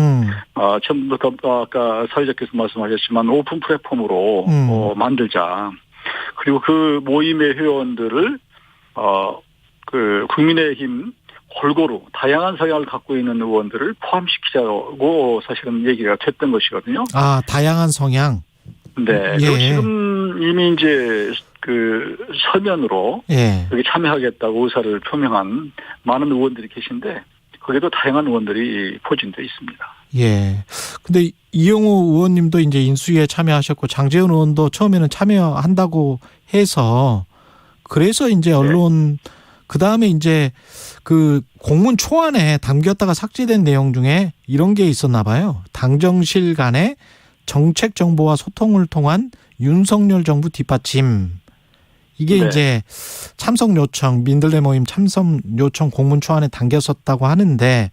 처음부터 아까 사회자께서 말씀하셨지만 오픈 플랫폼으로 만들자. 그리고 그 모임의 회원들을 그 국민의힘 골고루 다양한 성향을 갖고 있는 의원들을 포함시키자고 사실은 얘기가 됐던 것이거든요. 아, 다양한 성향. 네. 그리고 지금 이미 이제 그 서면으로 여기 참여하겠다고 의사를 표명한 많은 의원들이 계신데, 거기에도 다양한 의원들이 포진되어 있습니다. 예. 근데 이영호 의원님도 이제 인수위에 참여하셨고, 장제원 의원도 처음에는 참여한다고 해서, 그래서 이제 언론, 그 다음에 이제 그 공문 초안에 담겼다가 삭제된 내용 중에 이런 게 있었나 봐요. 당정실 간의 정책 정보와 소통을 통한 윤석열 정부 뒷받침. 이게 이제 참석 요청, 민들레 모임 참석 요청 공문 초안에 담겼었다고 하는데,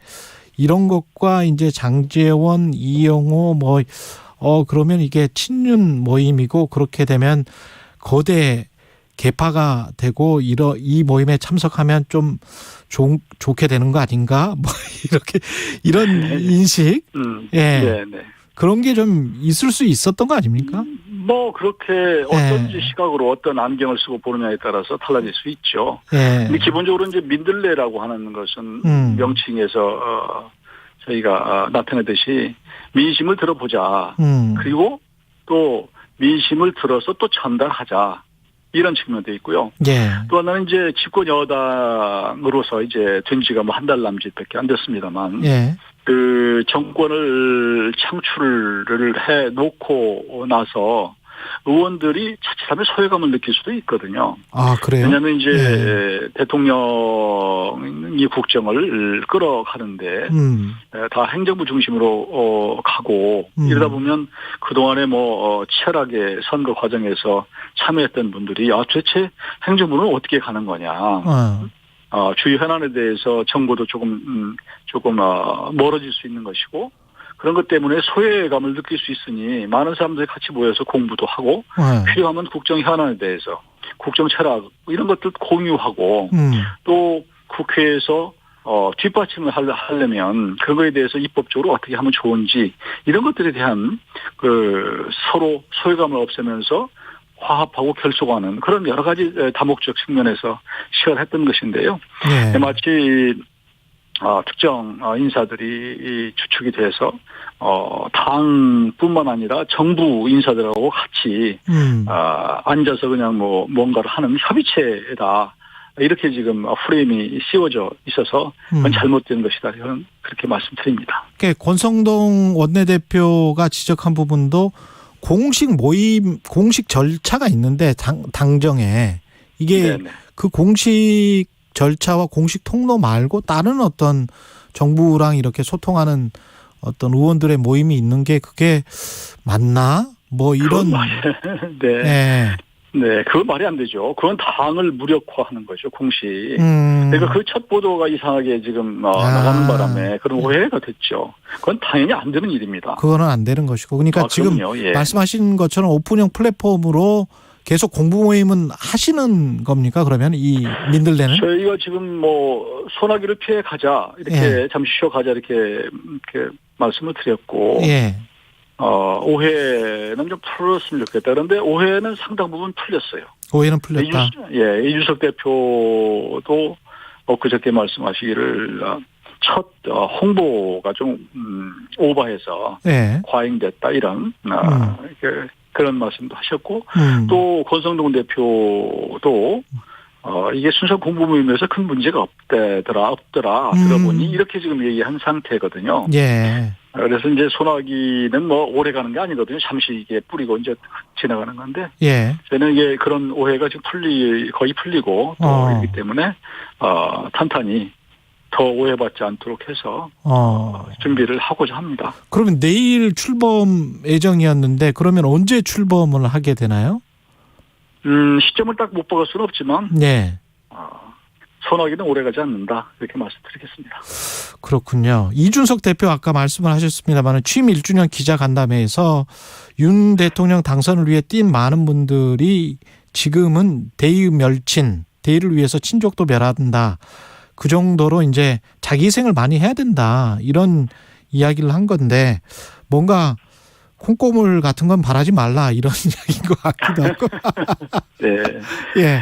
이런 것과 이제 장제원, 이영호 그러면 이게 친윤 모임이고, 그렇게 되면 거대 개파가 되고 이 모임에 참석하면 좀 좋게 되는 거 아닌가? 이런 인식. 예. 그런 게 좀 있을 수 있었던 거 아닙니까? 뭐 그렇게 어떤 시각으로 어떤 안경을 쓰고 보느냐에 따라서 달라질 수 있죠. 근데 기본적으로 이제 민들레라고 하는 것은 명칭에서 저희가 나타내듯이 민심을 들어보자. 그리고 또 민심을 들어서 또 전달하자. 이런 측면도 있고요. 또 하나는 이제 집권 여당으로서 이제 된 지가 뭐 한 달 남짓밖에 안 됐습니다만, 그 정권을 창출을 해 놓고 나서 의원들이 자칫하면 소외감을 느낄 수도 있거든요. 아, 그래요? 왜냐하면 이제 대통령이 국정을 끌어가는데 다 행정부 중심으로 가고 이러다 보면 그동안에 뭐 치열하게 선거 과정에서 참여했던 분들이 도대체 행정부는 어떻게 가는 거냐. 주요 현안에 대해서 정보도 조금 멀어질 수 있는 것이고, 그런 것 때문에 소외감을 느낄 수 있으니 많은 사람들이 같이 모여서 공부도 하고 필요하면 국정 현안에 대해서 국정 철학 이런 것들 공유하고 또 국회에서 뒷받침을 하려면 그거에 대해서 입법적으로 어떻게 하면 좋은지 이런 것들에 대한 그 서로 소외감을 없애면서 화합하고 결속하는 그런 여러 가지 다목적 측면에서 시작했던 것인데요. 마치 특정 인사들이 주축이 돼서 당뿐만 아니라 정부 인사들하고 같이 앉아서 그냥 뭐 뭔가를 하는 협의체다. 이렇게 지금 프레임이 씌워져 있어서 그건 잘못된 것이다. 저는 그렇게 말씀드립니다. 권성동 원내대표가 지적한 부분도 공식 모임, 공식 절차가 있는데 당정에 이게 그 공식 절차와 공식 통로 말고 다른 어떤 정부랑 이렇게 소통하는 어떤 의원들의 모임이 있는 게 그게 맞나? 뭐 이런. 네, 그건 말이 안 되죠. 그건 당을 무력화하는 거죠, 공식. 그러니까 그 첫 보도가 이상하게 지금 나가는 바람에 그런 오해가 됐죠. 그건 당연히 안 되는 일입니다. 그거는 안 되는 것이고. 그러니까 지금 예. 말씀하신 것처럼 오픈형 플랫폼으로 계속 공부 모임은 하시는 겁니까? 그러면 이 민들레는? 저희가 지금 뭐 소나기를 피해 가자 이렇게 예. 잠시 쉬어 가자 이렇게 말씀을 드렸고 예. 오해는 좀 풀었으면 좋겠다. 그런데 오해는 상당 부분 풀렸어요. 오해는 풀렸다. 이준석 대표도 그저께 말씀하시기를 첫 홍보가 좀 오버해서 예. 과잉됐다 이런 그런 말씀도 하셨고 또 권성동 대표도 이게 순서 공부 모임에서 큰 문제가 없더라 들어보니 이렇게 지금 얘기한 상태거든요. 예. 그래서 이제 소나기는 뭐 오래 가는 게 아니거든요. 잠시 이게 뿌리고 이제 지나가는 건데. 예. 저는 이게 그런 오해가 지금 거의 풀리고 또 있기 때문에 탄탄히 더 오해받지 않도록 해서 준비를 하고자 합니다. 그러면 내일 출범 예정이었는데 그러면 언제 출범을 하게 되나요? 시점을 딱 못 박을 수는 없지만 네. 소나기는 오래가지 않는다 이렇게 말씀드리겠습니다. 그렇군요. 이준석 대표 아까 말씀을 하셨습니다만 취임 1주년 기자간담회에서 윤 대통령 당선을 위해 뛴 많은 분들이 지금은 대의 멸친, 대의를 위해서 친족도 멸한다. 그 정도로 이제 자기 희생을 많이 해야 된다. 이런 이야기를 한 건데 뭔가 콩고물 같은 건 바라지 말라 이런 이야기인 것 같기도 하고. 네. 예.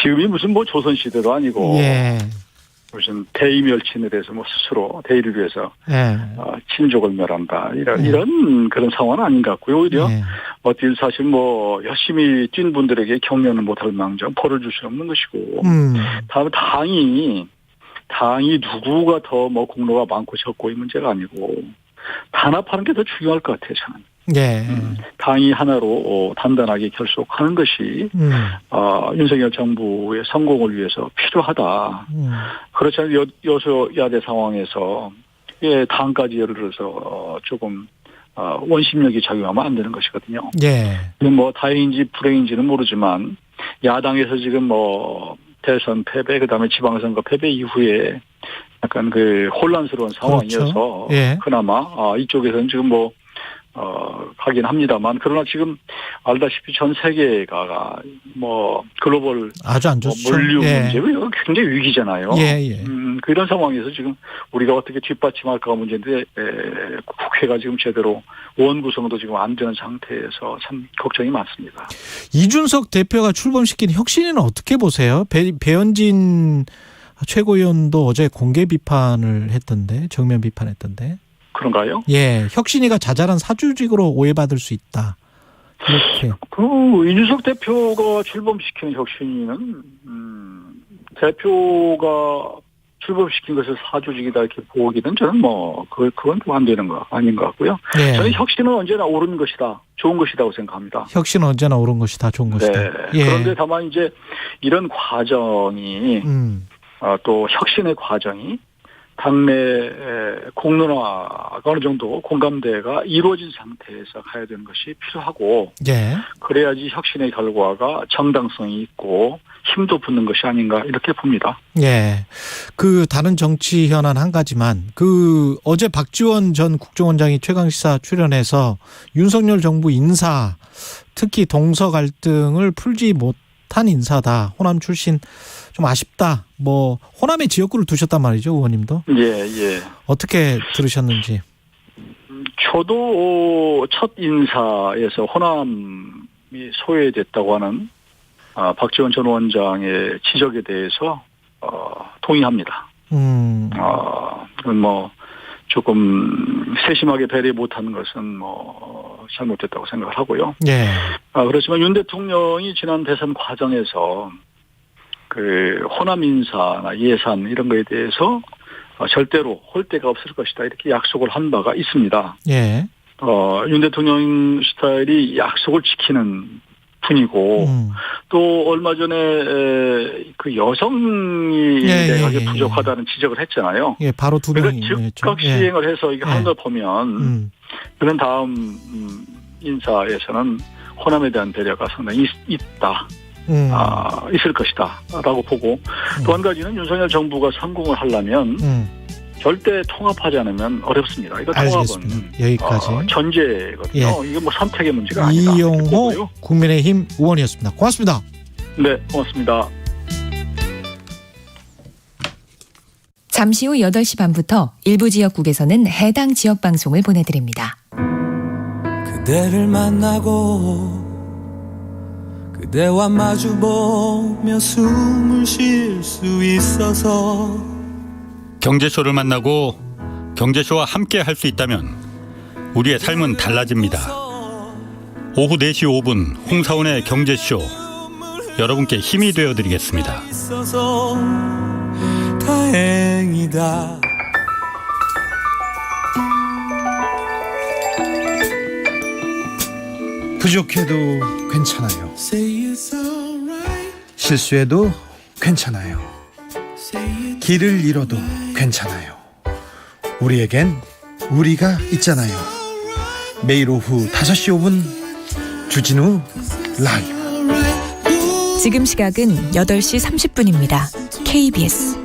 지금이 무슨 뭐 조선시대도 아니고. 예. 무슨 대의 멸친을 해서 뭐 스스로 대의를 위해서 예. 친족을 멸한다. 이런 그런 상황은 아닌 것 같고요. 오히려 예. 어떻게 사실 뭐 열심히 뛴 분들에게 격려는 못할 망정 벌을 줄 수 없는 것이고. 다음 당이 누구가 더 뭐 공로가 많고 적고 이 문제가 아니고 단합하는 게 더 중요할 것 같아요. 저는. 예. 당이 하나로 단단하게 결속하는 것이 윤석열 정부의 성공을 위해서 필요하다. 그렇지 않으면 여소야대 상황에서 당까지 예를 들어서 조금 원심력이 작용하면 안 되는 것이거든요. 예. 뭐 다행인지 불행인지는 모르지만 야당에서 지금 뭐 대선 패배 그다음에 지방선거 패배 이후에 약간 그 혼란스러운 상황이어서 그렇죠. 예. 그나마 이쪽에서는 지금 뭐 하긴 합니다만 그러나 지금 알다시피 전 세계가 뭐 글로벌 아주 안 좋죠. 물류 예. 문제 굉장히 위기잖아요. 예. 그런 상황에서 지금 우리가 어떻게 뒷받침할까 문제인데 국회가 지금 제대로 원 구성도 지금 안 되는 상태에서 참 걱정이 많습니다. 이준석 대표가 출범시킨 혁신위는 어떻게 보세요? 배현진 최고위원도 어제 공개 비판을 했던데 정면 비판했던데. 그런가요? 예, 혁신위가 자잘한 사주직으로 오해받을 수 있다. 이렇게. 이준석 대표가 출범시킨 혁신위는 대표가 출범시킨 것을 사주직이다 이렇게 보기는 저는 뭐 그건 좀 안 되는 거 아닌 것 같고요. 예. 저는 혁신은 언제나 옳은 것이다, 좋은 것이라고 생각합니다. 혁신은 언제나 옳은 것이다, 좋은 것이다. 네. 예. 그런데 다만 이제 이런 과정이 또 혁신의 과정이 당내 공론화가 어느 정도 공감대가 이루어진 상태에서 가야 되는 것이 필요하고 예. 그래야지 혁신의 결과가 정당성이 있고 힘도 붙는 것이 아닌가 이렇게 봅니다. 예. 그 다른 정치 현안 한 가지만 어제 박지원 전 국정원장이 최강시사 출연해서 윤석열 정부 인사 특히 동서 갈등을 풀지 못한 인사다. 호남 출신 좀 아쉽다. 뭐 호남에 지역구를 두셨단 말이죠, 의원님도. 예. 어떻게 들으셨는지. 저도 첫 인사에서 호남이 소외됐다고 하는 박지원 전 원장의 지적에 대해서 동의합니다. 뭐 조금 세심하게 배려 못하는 것은 뭐 잘못됐다고 생각을 하고요. 예. 그렇지만 윤 대통령이 지난 대선 과정에서 그 호남 인사나 예산 이런 거에 대해서 절대로 홀 데가 없을 것이다 이렇게 약속을 한 바가 있습니다. 예. 윤 대통령 스타일이 약속을 지키는 분이고 또 얼마 전에 그 여성이 대학에 부족하다는 지적을 했잖아요. 예, 바로 두 명이 그러니까 즉각 시행을 해서 이거 하는 걸 보면 그런 다음 인사에서는 호남에 대한 배려가 상당히 있다. 있을 것이다라고 보고 또 한 가지는 윤석열 정부가 성공을 하려면 절대 통합하지 않으면 어렵습니다. 이거 통합은 여기까지 전제거든요. 이게 뭐 선택의 문제가 아니다. 이용호 국민의힘 의원이었습니다. 고맙습니다. 네, 고맙습니다. 잠시 후 8시 반부터 일부 지역국에서는 해당 지역 방송을 보내드립니다. 그대를 만나고 그대와 마주보며 숨을 쉴 수 있어서 경제쇼를 만나고 경제쇼와 함께 할 수 있다면 우리의 삶은 달라집니다. 오후 4시 5분 홍사원의 경제쇼 여러분께 힘이 되어드리겠습니다. 다행이다. 부족해도 괜찮아요. 실수해도 괜찮아요. 길을 잃어도 괜찮아요. 우리에겐 우리가 있잖아요. 매일 오후 5시 5분 주진우 라이브. 지금 시각은 8시 30분입니다. KBS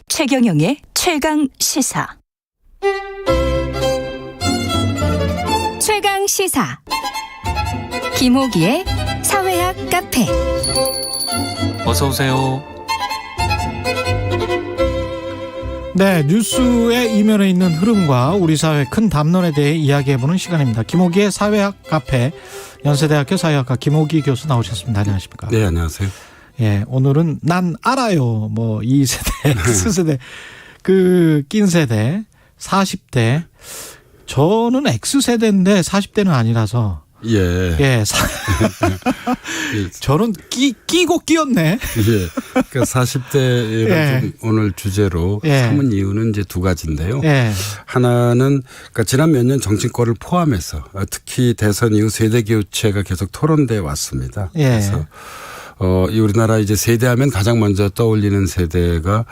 최경영의 최강 시사. 최강 시사. 김호기의 사회학 카페. 어서 오세요. 네, 뉴스의 이면에 있는 흐름과 우리 사회 큰 담론에 대해 이야기해보는 시간입니다. 김호기의 사회학 카페, 연세대학교 사회학과 김호기 교수 나오셨습니다. 안녕하십니까? 네, 안녕하세요. 예, 오늘은 난 알아요. 뭐 2세대, X세대, 그 낀 세대, 40대. 저는 X세대인데 40대는 아니라서. 예. 저는 끼고 끼었네. 예. 그러니까 40대를 예. 오늘 주제로 예. 삼은 이유는 이제 두 가지인데요. 예. 하나는 그러니까 지난 몇 년 정치권을 포함해서 특히 대선 이후 세대 교체가 계속 토론돼 왔습니다. 예. 그래서 이 우리나라 이제 세대하면 가장 먼저 떠올리는 세대가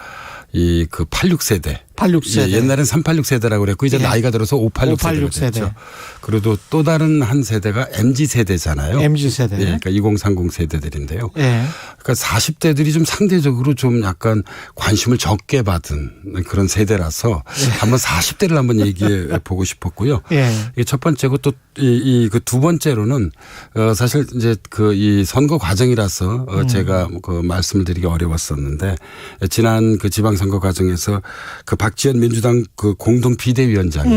이 그 86세대. 86세대. 예, 옛날엔 386세대라고 그랬고 이제 예. 나이가 들어서 586세대가 됐죠. 그리고 또 다른 한 세대가 MZ세대잖아요. MZ세대. 예, 그러니까 2030 세대들인데요. 예. 그러니까 40대들이 좀 상대적으로 좀 약간 관심을 적게 받은 그런 세대라서 한번 40대를 한번 얘기해 보고 싶었고요. 예. 이게 첫 번째고 또 그 두 번째로는 사실 이제 그 이 선거 과정이라서 제가 그 말씀을 드리기 어려웠었는데 지난 그 지방선거 과정에서 그 박지원 민주당 그 공동 비대위원장이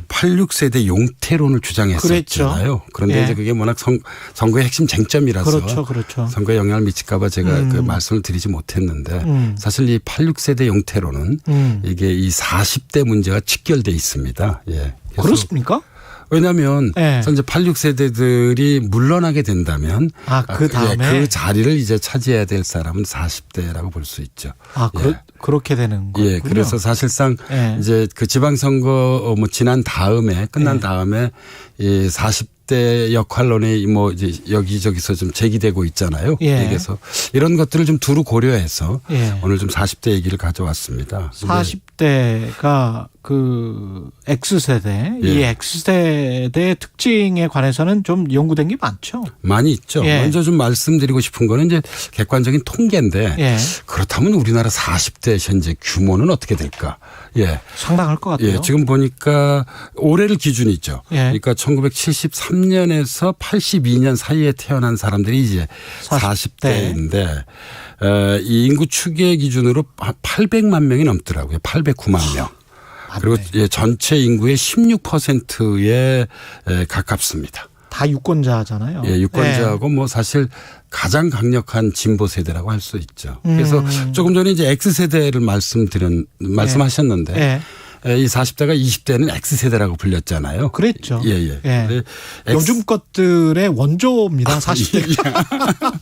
86세대 용태론을 주장했었잖아요. 그랬죠. 그런데 예. 이제 그게 워낙 선거의 핵심 쟁점이라서 그렇죠. 선거에 영향을 미칠까 봐 제가 그 말씀을 드리지 못했는데 사실 이 86세대 용태론은 이게 이 40대 문제가 직결돼 있습니다. 예. 그렇습니까? 왜냐하면 예. 이제 86세대들이 물러나게 된다면 그 다음에 그 자리를 이제 차지해야 될 사람은 40대라고 볼 수 있죠. 그렇게 되는 거군요. 예, 그래서 사실상 예. 이제 그 지방선거 뭐 지난 다음에 끝난 예. 다음에 이 40대 역할론이 뭐 이제 여기저기서 좀 제기되고 있잖아요. 예. 그래서 이런 것들을 좀 두루 고려해서 예. 오늘 좀 40대 얘기를 가져왔습니다. 40대가 그 X세대, 예. 이 X세대의 특징에 관해서는 좀 연구된 게 많죠. 많이 있죠. 예. 먼저 좀 말씀드리고 싶은 거는 이제 객관적인 통계인데 예. 그렇다면 우리나라 40대 현재 규모는 어떻게 될까? 예. 상당할 것 같아요. 예. 지금 보니까 올해를 기준이죠. 예. 그러니까 1973년에서 82년 사이에 태어난 사람들이 이제 40대인데 이 인구 추계 기준으로 800만 명이 넘더라고요. 809만 명. 그리고 예, 전체 인구의 16%에 가깝습니다. 다 유권자잖아요. 예, 유권자하고 뭐 사실 가장 강력한 진보 세대라고 할 수 있죠. 그래서 조금 전에 이제 X세대를 말씀하셨는데 이 40대가 20대는 X세대라고 불렸잖아요. 그랬죠. 예, 예. 예. 요즘 것들의 원조입니다. 40대가.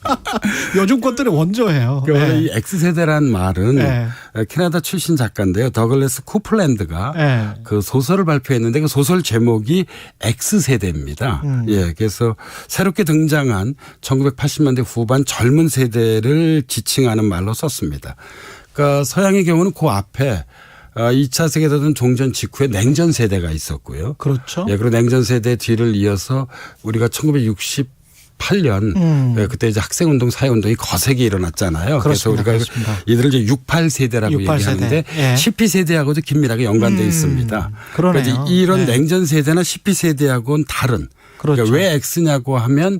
요즘 것들의 원조예요. 예. 이 X세대란 말은 캐나다 출신 작가인데요. 더글래스 쿠플랜드가 그 소설을 발표했는데 그 소설 제목이 X세대입니다. 예. 그래서 새롭게 등장한 1980년대 후반 젊은 세대를 지칭하는 말로 썼습니다. 그러니까 서양의 경우는 그 앞에 2차 세계대전 종전 직후에 냉전 세대가 있었고요. 그렇죠. 예, 그리고 냉전 세대 뒤를 이어서 우리가 1968년 그때 이제 학생운동, 사회운동이 거세게 일어났잖아요. 그렇습니다. 그래서 우리가 이들을 이제 68세대라고 얘기하는데 12세대하고도 긴밀하게 연관되어 있습니다. 그러네요. 그러니까 이런 냉전 세대나 12세대하고는 다른. 그렇죠. 그러니까 왜 X냐고 하면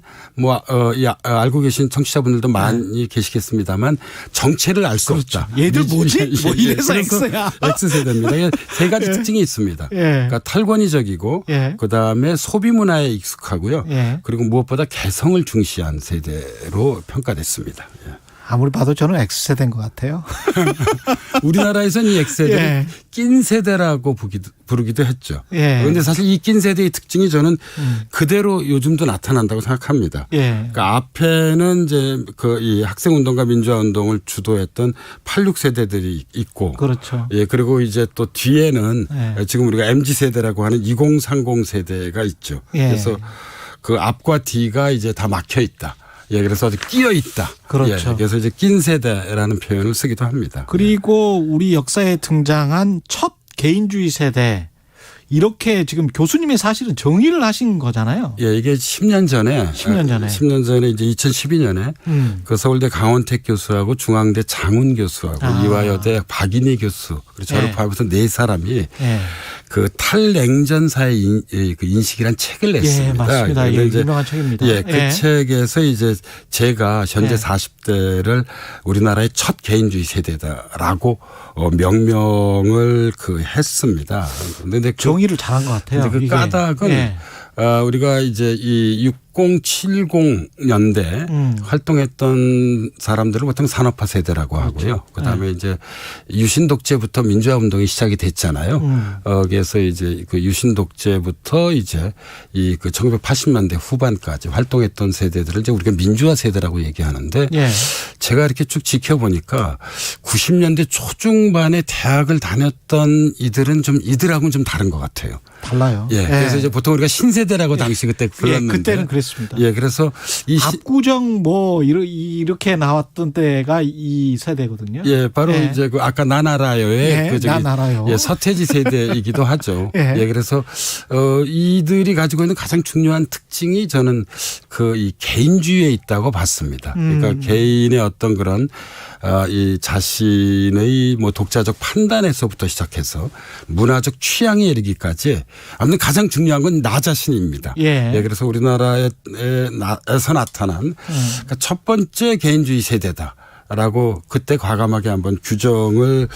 알고 계신 청취자분들도 많이 계시겠습니다만 정체를 알 수 없다. 얘들 뭐지? 뭐 이래서 X야. X세대입니다. 세 가지 특징이 있습니다. 그러니까 탈권위적이고 그다음에 소비 문화에 익숙하고요. 그리고 무엇보다 개성을 중시한 세대로 평가됐습니다. 아무리 봐도 저는 X세대인 것 같아요. 우리나라에서는 이 X세대를 낀 세대라고 부르기도 했죠. 그런데 사실 이 낀 세대의 특징이 저는 그대로 요즘도 나타난다고 생각합니다. 그러니까 앞에는 이제 이 학생운동과 민주화운동을 주도했던 86세대들이 있고. 그렇죠. 예, 그리고 이제 또 뒤에는 지금 우리가 MZ세대라고 하는 2030 세대가 있죠. 그래서 그 앞과 뒤가 이제 다 막혀 있다. 예, 그래서 끼어 있다. 그렇죠. 예, 그래서 이제 낀 세대라는 표현을 쓰기도 합니다. 그리고 우리 역사에 등장한 첫 개인주의 세대. 이렇게 지금 교수님이 사실은 정의를 하신 거잖아요. 예, 이게 10년 전에 이제 2012년에 그 서울대 강원택 교수하고 중앙대 장훈 교수하고 이화여대 박인희 교수 그리고 저를 포함해서 네 사람이 그 탈냉전사의 그 인식이란 책을 냈습니다. 맞습니다. 유명한 책입니다. 예, 그 책에서 이제 제가 현재 40대를 우리나라의 첫 개인주의 세대다라고 명명을 했습니다. 그런데 정의를 잘한 것 같아요. 그 까닭은 우리가 이제 이 6070년대 활동했던 사람들을 보통 산업화 세대라고 하고요. 그다음에 이제 유신 독재부터 민주화 운동이 시작이 됐잖아요. 그래서 이제 그 유신 독재부터 이제 이 그 1980년대 후반까지 활동했던 세대들을 이제 우리가 민주화 세대라고 얘기하는데 제가 이렇게 쭉 지켜보니까 90년대 초중반에 대학을 다녔던 이들은 좀 이들하고는 좀 다른 것 같아요. 달라요. 예. 그래서 이제 보통 우리가 신세대라고 당시 그때 불렀는데. 그때는 그랬습니다. 예. 그래서 압구정 뭐 이렇게 나왔던 때가 이 세대거든요. 예. 바로 이제 그 아까 나나라요의 나나라요. 서태지 세대이기도 하죠. 예. 그래서 이들이 가지고 있는 가장 중요한 특징이 저는 이 개인주의에 있다고 봤습니다. 그러니까 개인의 어떤 그런 이 자신의 뭐 독자적 판단에서부터 시작해서 문화적 취향에 이르기까지 아무튼 가장 중요한 건 나 자신입니다. 그래서 우리나라에서 나타난 그러니까 첫 번째 개인주의 세대다라고 그때 과감하게 한번 규정을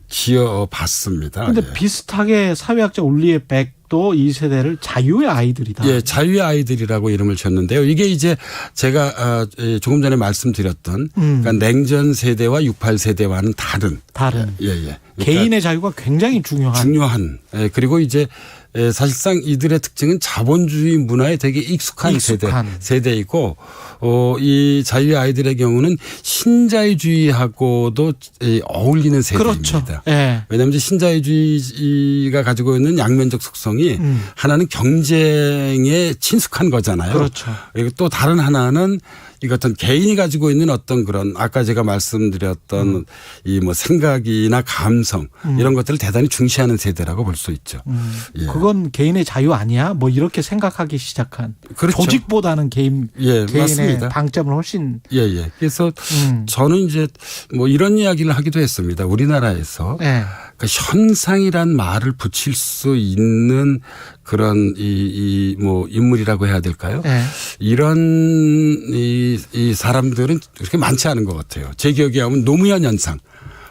지어봤습니다. 그런데 비슷하게 사회학자 올리에 백도 이 세대를 자유의 아이들이다. 예, 자유의 아이들이라고 이름을 줬는데요. 이게 이제 제가 조금 전에 말씀드렸던 그러니까 냉전 세대와 68세대와는 다른. 예. 그러니까 개인의 자유가 굉장히 중요한. 예, 그리고 이제 사실상 이들의 특징은 자본주의 문화에 되게 익숙한. 세대이고 이 자유의 아이들의 경우는 신자유주의하고도 어울리는 세대입니다. 그렇죠. 왜냐하면 신자유주의가 가지고 있는 양면적 속성이 하나는 경쟁에 친숙한 거잖아요. 그렇죠. 그리고 또 다른 하나는 이 어떤 개인이 가지고 있는 어떤 그런 아까 제가 말씀드렸던 이 뭐 생각이나 감성 이런 것들을 대단히 중시하는 세대라고 볼 수 있죠. 그건 개인의 자유 아니야? 뭐 이렇게 생각하기 시작한. 그렇죠. 조직보다는 개인의 맞습니다. 방점을 훨씬. 그래서 저는 이제 뭐 이런 이야기를 하기도 했습니다. 우리나라에서 그러니까 현상이란 말을 붙일 수 있는 그런 뭐 인물이라고 해야 될까요? 이런 이 사람들은 그렇게 많지 않은 것 같아요. 제 기억에 하면 노무현 현상.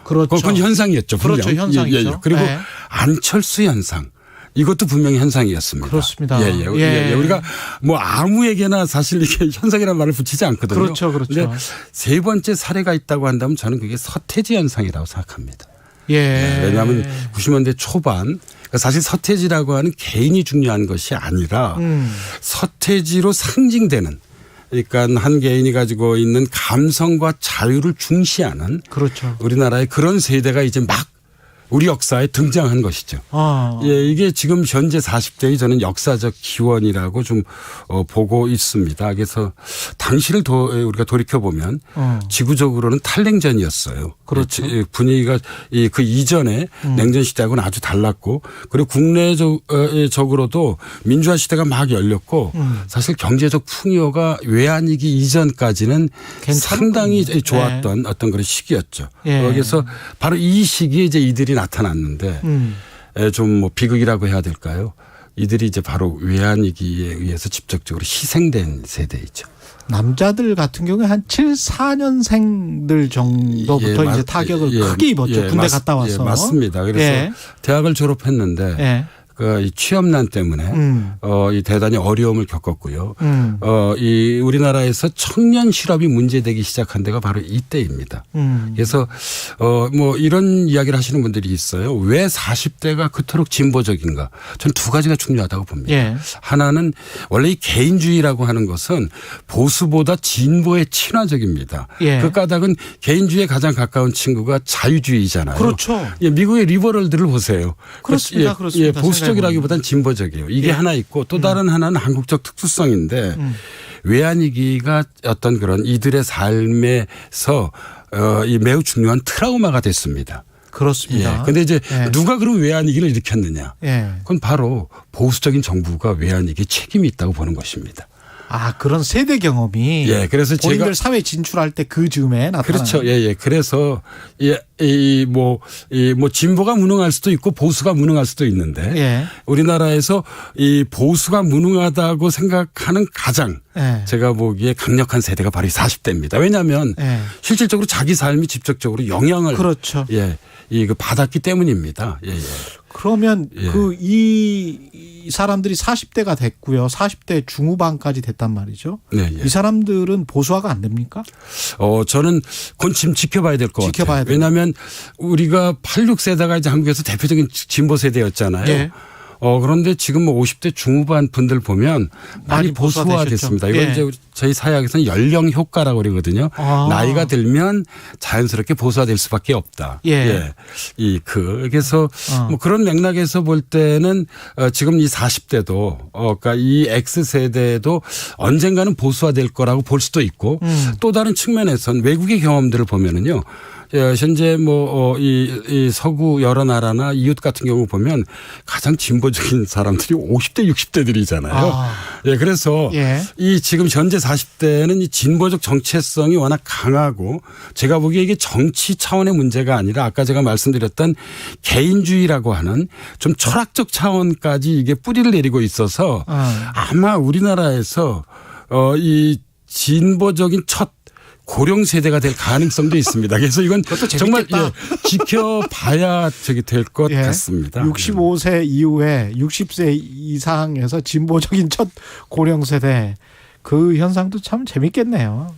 그렇죠. 그건 현상이었죠. 분명. 그렇죠. 현상이죠. 그리고 안철수 현상. 이것도 분명히 현상이었습니다. 그렇습니다. 우리가 뭐 아무에게나 사실 이게 현상이라는 말을 붙이지 않거든요. 그렇죠. 그런데 세 번째 사례가 있다고 한다면 저는 그게 서태지 현상이라고 생각합니다. 예. 왜냐하면 90년대 초반 사실 서태지라고 하는 개인이 중요한 것이 아니라 서태지로 상징되는 그러니까 한 개인이 가지고 있는 감성과 자유를 중시하는 그렇죠. 우리나라의 그런 세대가 이제 막 우리 역사에 등장한 것이죠. 예, 이게 지금 현재 40대의 저는 역사적 기원이라고 좀 보고 있습니다. 그래서 당시를 우리가 돌이켜 보면 지구적으로는 탈냉전이었어요. 그렇죠. 분위기가 그 이전에 냉전 시대하고는 아주 달랐고 그리고 국내적으로도 민주화 시대가 막 열렸고 사실 경제적 풍요가 외환위기 이전까지는 상당히 좋았던 어떤 그런 시기였죠. 예. 그래서 바로 이 시기에 이제 이들이 나타났는데 좀 뭐 비극이라고 해야 될까요? 이들이 이제 바로 외환위기에 의해서 직접적으로 희생된 세대이죠. 남자들 같은 경우에 한 74년생들 정도부터 이제 타격을 크게 입었죠. 군대 갔다 와서. 맞습니다. 그래서 대학을 졸업했는데 이 취업난 때문에 이 대단히 어려움을 겪었고요. 이 우리나라에서 청년 실업이 문제되기 시작한 데가 바로 이때입니다. 그래서 뭐 이런 이야기를 하시는 분들이 있어요. 왜 40대가 그토록 진보적인가? 저는 두 가지가 중요하다고 봅니다. 하나는 원래 이 개인주의라고 하는 것은 보수보다 진보에 친화적입니다. 그 까닭은 개인주의에 가장 가까운 친구가 자유주의잖아요. 그렇죠. 미국의 리버럴들을 보세요. 그렇습니다. 그렇습니다. 보수적이라기보다는 진보적이에요. 이게 하나 있고 또 다른 하나는 한국적 특수성인데 외환위기가 어떤 그런 이들의 삶에서 이 매우 중요한 트라우마가 됐습니다. 그렇습니다. 그런데 이제 누가 그런 외환위기를 일으켰느냐. 그건 바로 보수적인 정부가 외환위기에 책임이 있다고 보는 것입니다. 아, 그런 세대 경험이 그래서 본인들 사회 진출할 때 그 즈음에 나타나요. 그렇죠. 그래서 뭐 진보가 무능할 수도 있고 보수가 무능할 수도 있는데 우리나라에서 이 보수가 무능하다고 생각하는 가장 제가 보기에 강력한 세대가 바로 이 40대입니다. 왜냐하면 실질적으로 자기 삶이 직접적으로 영향을 그렇죠. 그 받았기 때문입니다. 그러면 이 사람들이 40대가 됐고요. 40대 중후반까지 됐단 말이죠. 이 사람들은 보수화가 안 됩니까? 저는 그건 지금 지켜봐야 될 것 같아요. 왜냐하면 우리가 86세대가 이제 한국에서 대표적인 진보 세대였잖아요. 그런데 지금 뭐 50대 중후반 분들 보면 많이 보수화됐습니다. 이건 이제 저희 사회학에서는 연령 효과라고 그러거든요. 나이가 들면 자연스럽게 보수화될 수밖에 없다. 그래서 뭐 그런 맥락에서 볼 때는 지금 이 40대도 그러니까 이 X세대도 언젠가는 보수화될 거라고 볼 수도 있고 또 다른 측면에서는 외국의 경험들을 보면은요. 현재 이 서구 여러 나라나 이웃 같은 경우 보면 가장 진보적인 사람들이 50대, 60대들이잖아요. 그래서 이 지금 현재 40대는 이 진보적 정체성이 워낙 강하고 제가 보기에 이게 정치 차원의 문제가 아니라 아까 제가 말씀드렸던 개인주의라고 하는 좀 철학적 차원까지 이게 뿌리를 내리고 있어서 아마 우리나라에서 이 진보적인 첫 고령 세대가 될 가능성도 있습니다. 그래서 이건 정말 지켜봐야 될 것 같습니다. 65세 이후에 60세 이상에서 진보적인 첫 고령 세대 그 현상도 참 재밌겠네요.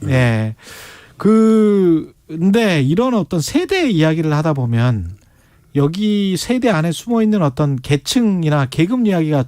근데 이런 어떤 세대 이야기를 하다 보면 여기 세대 안에 숨어 있는 어떤 계층이나 계급 이야기가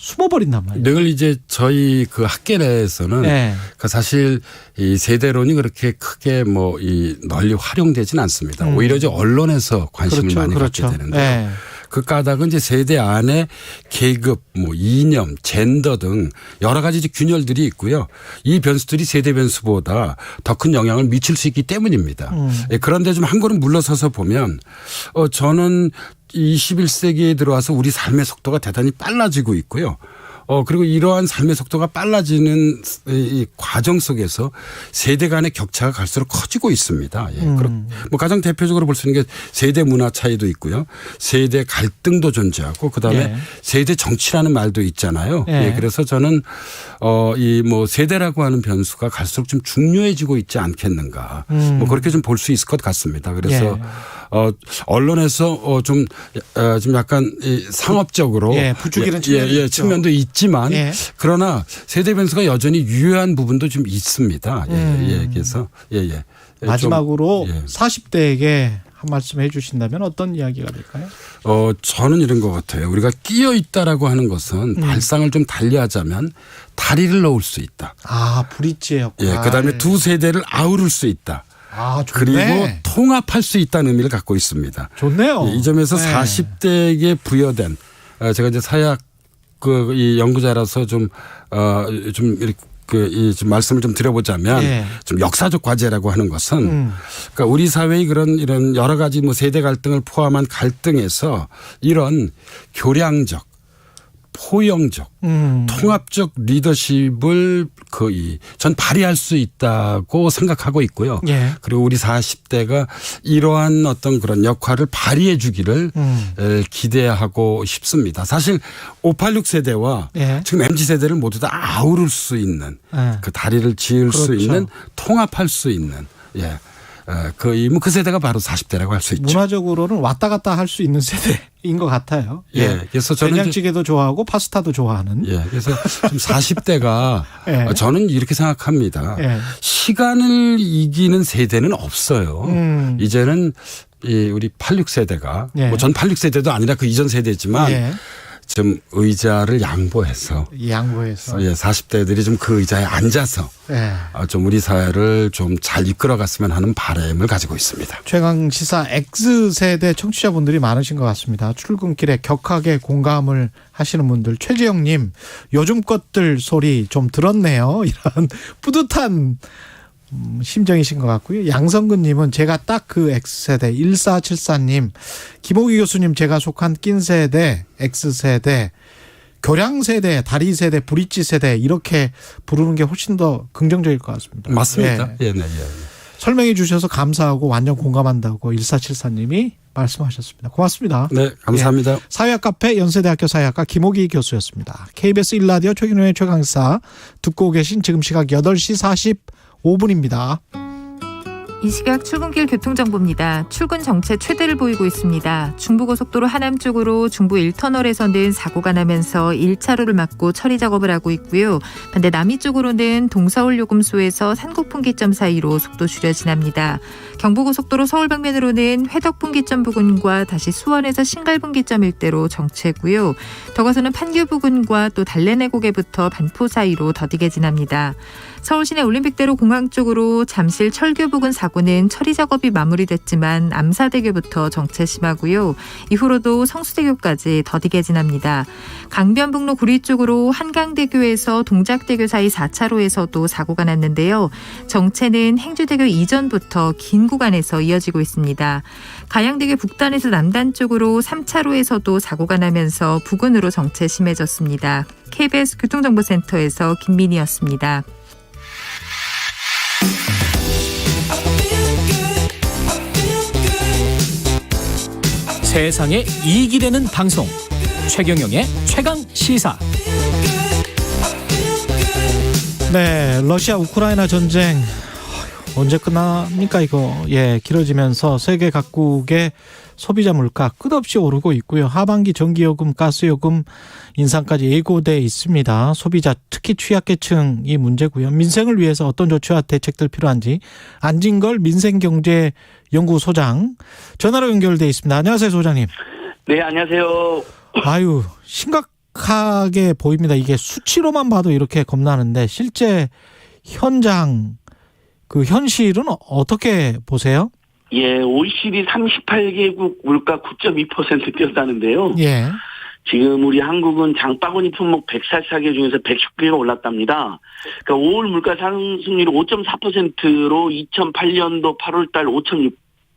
숨어버린단 말이에요. 늘 이제 저희 그 학계 내에서는 사실 이 세대론이 그렇게 크게 이 널리 활용되지는 않습니다. 오히려 이제 언론에서 관심을 많이 갖게 되는데 그 까닭은 이제 세대 안에 계급, 이념, 젠더 등 여러 가지 균열들이 있고요. 이 변수들이 세대 변수보다 더 큰 영향을 미칠 수 있기 때문입니다. 그런데 좀 한 걸음 물러서서 보면 저는 21세기에 들어와서 우리 삶의 속도가 대단히 빨라지고 있고요. 그리고 이러한 삶의 속도가 빨라지는 이 과정 속에서 세대 간의 격차가 갈수록 커지고 있습니다. 뭐 가장 대표적으로 볼 수 있는 게 세대 문화 차이도 있고요. 세대 갈등도 존재하고 그다음에 세대 정치라는 말도 있잖아요. 그래서 저는 이 세대라고 하는 변수가 갈수록 좀 중요해지고 있지 않겠는가. 그렇게 좀 볼 수 있을 것 같습니다. 그래서 언론에서 좀 약간 상업적으로 부추기는 측면도 있지만 그러나 세대 변수가 여전히 유효한 부분도 좀 있습니다. 그래서 마지막으로 40대에게 한 말씀 해주신다면 어떤 이야기가 될까요? 저는 이런 것 같아요. 우리가 끼어 있다라고 하는 것은 발상을 좀 달리하자면 다리를 놓을 수 있다. 아, 브릿지의 역할. 예, 그다음에 두 세대를 아우를 수 있다. 아, 그리고 통합할 수 있다는 의미를 갖고 있습니다. 좋네요. 이 점에서 40대에게 부여된 제가 이제 사회학 이 연구자라서 좀 이렇게 좀 말씀을 좀 드려보자면 좀 역사적 과제라고 하는 것은 그러니까 우리 사회의 이런 여러 가지 뭐 세대 갈등을 포함한 갈등에서 이런 교량적, 포용적, 통합적 리더십을 거의 전 발휘할 수 있다고 생각하고 있고요. 그리고 우리 40대가 이러한 어떤 그런 역할을 발휘해 주기를 기대하고 싶습니다. 사실 586 세대와 지금 MZ 세대를 모두 다 아우를 수 있는 그 다리를 지을 수 있는 통합할 수 있는 그 세대가 바로 40대라고 할 수 있죠. 문화적으로는 왔다 갔다 할 수 있는 세대인 것 같아요. 그래서 저는 된장찌개도 좋아하고 파스타도 좋아하는. 그래서 좀 40대가 저는 이렇게 생각합니다. 시간을 이기는 세대는 없어요. 이제는 우리 86세대가 뭐 전 86세대도 아니라 그 이전 세대지만 좀 의자를 양보해서 40대들이 좀 그 의자에 앉아서 좀 우리 사회를 좀 잘 이끌어갔으면 하는 바람을 가지고 있습니다. 최강시사 X세대 청취자분들이 많으신 것 같습니다. 출근길에 격하게 공감을 하시는 분들, 최지영님 요즘 것들 소리 좀 들었네요. 이런 뿌듯한 심정이신 것 같고요. 양성근님은 제가 딱 그 X세대, 1474님, 김호기 교수님 제가 속한 낀세대, X세대, 교량세대, 다리세대, 브릿지세대 이렇게 부르는 게 훨씬 더 긍정적일 것 같습니다. 맞습니다. 설명해 주셔서 감사하고 완전 공감한다고 1474님이 말씀하셨습니다. 고맙습니다. 네, 감사합니다. 사회학 카페 연세대학교 사회학과 김호기 교수였습니다. KBS 1라디오 최경영의 최강시사 듣고 계신 지금 시각 8시 45분입니다. 이 시각 출근길 교통정보입니다. 출근 정체 최대를 보이고 있습니다. 중부고속도로 하남 쪽으로 중부 1터널에서는 사고가 나면서 1차로를 막고 처리 작업을 하고 있고요. 반대 남이 쪽으로는 동서울 요금소에서 산곡분기점 사이로 속도 줄여 지납니다. 경부고속도로 서울 방면으로는 회덕분기점 부근과 다시 수원에서 신갈분기점 일대로 정체고요. 더 가서는 판교 부근과 또 달래내곡에부터 반포 사이로 더디게 지납니다. 서울시내 올림픽대로 공항 쪽으로 잠실 철교 부근 사고는 처리 작업이 마무리됐지만 암사대교부터 정체 심하고요. 이후로도 성수대교까지 더디게 지납니다. 강변북로 구리 쪽으로 한강대교에서 동작대교 사이 4차로에서도 사고가 났는데요. 정체는 행주대교 이전부터 긴 구간에서 이어지고 있습니다. 가양대교 북단에서 남단 쪽으로 3차로에서도 사고가 나면서 부근으로 정체 심해졌습니다. KBS 교통정보센터에서 김민희였습니다. 세상에 이익이 되는 방송 최경영의 최강시사. 네, 러시아 우크라이나 전쟁 언제 끝납니까 이거? 길어지면서 세계 각국의 소비자 물가 끝없이 오르고 있고요. 하반기 전기요금, 가스요금 인상까지 예고돼 있습니다. 소비자 특히 취약계층이 문제고요. 민생을 위해서 어떤 조치와 대책들 필요한지 안진걸 민생경제연구소장 전화로 연결돼 있습니다. 안녕하세요, 소장님. 네, 안녕하세요. 아유, 심각하게 보입니다. 이게 수치로만 봐도 이렇게 겁나는데 실제 현장 그 현실은 어떻게 보세요? OECD 38개국 물가 9.2% 뛰었다는데요. 지금 우리 한국은 장바구니 품목 144개 중에서 119개가 올랐답니다. 그러니까 5월 물가 상승률이 5.4%로 2008년도 8월달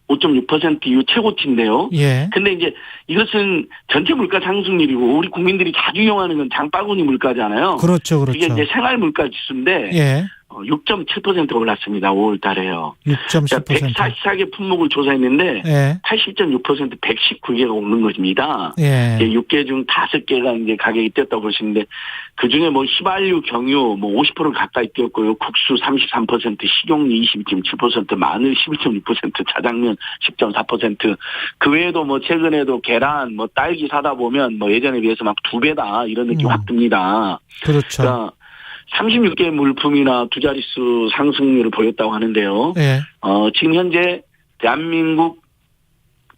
5.6% 이후 최고치인데요. 근데 이제 이것은 전체 물가 상승률이고 우리 국민들이 자주 이용하는 건 장바구니 물가잖아요. 그렇죠. 이게 이제 생활 물가 지수인데 6.7% 올랐습니다. 5월 달에요. 6.7%. 144개 품목을 조사했는데 80.6% 119개가 오른 것입니다. 6개 중 5개가 이제 가격이 뛰었다고 보시는데 그중에 뭐 휘발유, 경유 뭐 50% 가까이 뛰었고요. 국수 33%, 식용유 22.7%, 마늘 11.6%, 자장면 10.4%. 그 외에도 뭐 최근에도 계란, 뭐 딸기 사다 보면 뭐 예전에 비해서 막 2배다 이런 느낌 확 듭니다. 그렇죠. 그러니까 36개 물품이나 두 자릿수 상승률을 보였다고 하는데요. 지금 현재 대한민국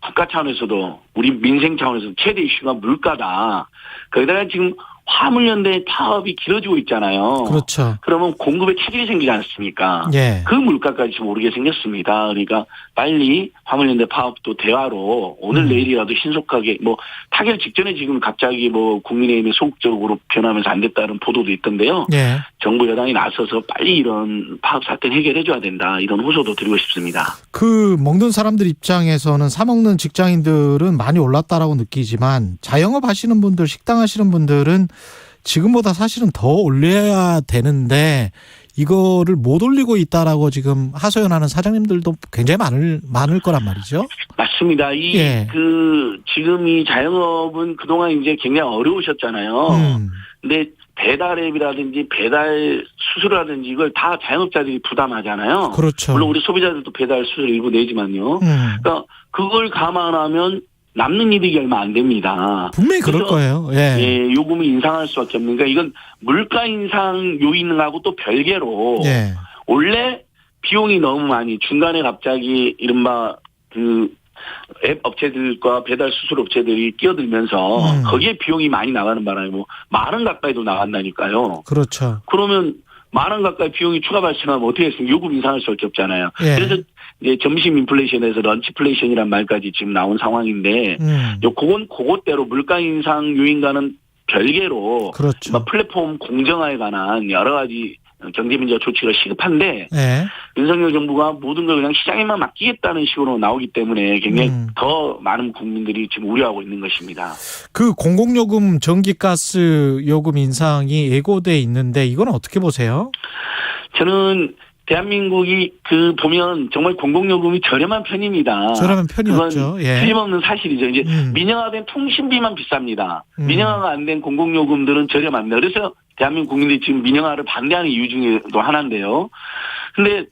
국가 차원에서도 우리 민생 차원에서 최대 이슈가 물가다. 거기다가 지금 화물연대 파업이 길어지고 있잖아요. 그렇죠. 그러면 공급에 차질이 생기지 않습니까? 예. 그 물가까지 지금 오르게 생겼습니다. 그러니까 빨리 화물연대 파업도 대화로 오늘 내일이라도 신속하게 뭐 타결 직전에 지금 갑자기 뭐 국민의힘이 소극적으로 변하면서 안 됐다는 보도도 있던데요. 예. 정부 여당이 나서서 빨리 이런 파업 사태는 해결해 줘야 된다. 이런 호소도 드리고 싶습니다. 그 먹는 사람들 입장에서는 사 먹는 직장인들은 많이 올랐다라고 느끼지만 자영업 하시는 분들, 식당 하시는 분들은 지금보다 사실은 더 올려야 되는데 이거를 못 올리고 있다라고 지금 하소연하는 사장님들도 굉장히 많을 거란 말이죠. 맞습니다. 지금 이 자영업은 그동안 이제 굉장히 어려우셨잖아요. 근데 배달앱이라든지 배달 수수료라든지 이걸 다 자영업자들이 부담하잖아요. 그렇죠. 물론 우리 소비자들도 배달 수수료 일부 내지만요. 그러니까 그걸 감안하면 남는 이득이 얼마 안 됩니다. 분명히 그럴 거예요. 예. 요금이 인상할 수밖에 없는. 그러니까 이건 물가 인상 요인하고 또 별개로 원래 비용이 너무 많이 중간에 갑자기 이른바 그 앱 업체들과 배달 수수료 업체들이 끼어들면서 거기에 비용이 많이 나가는 바람에 뭐 10,000원 가까이도 나간다니까요. 그렇죠. 그러면 10,000원 가까이 비용이 추가 발생하면 어떻게 했습니까? 요금 인상할 수밖에 없잖아요. 그래서 이제 점심 인플레이션에서 런치플레이션이란 말까지 지금 나온 상황인데 그것대로 물가 인상 요인과는 별개로 그렇죠. 플랫폼 공정화에 관한 여러 가지 경제민주화 조치가 시급한데 윤석열 정부가 모든 걸 그냥 시장에만 맡기겠다는 식으로 나오기 때문에 굉장히 더 많은 국민들이 지금 우려하고 있는 것입니다. 그 공공요금 전기가스 요금 인상이 예고돼 있는데 이건 어떻게 보세요? 저는 대한민국이 보면 정말 공공요금이 저렴한 편입니다. 저렴한 편이었죠. 그건 틀림없는 사실이죠. 이제 민영화된 통신비만 비쌉니다. 민영화가 안 된 공공요금들은 저렴합니다. 그래서 대한민국 국민들이 지금 민영화를 반대하는 이유 중에도 하나인데요. 근데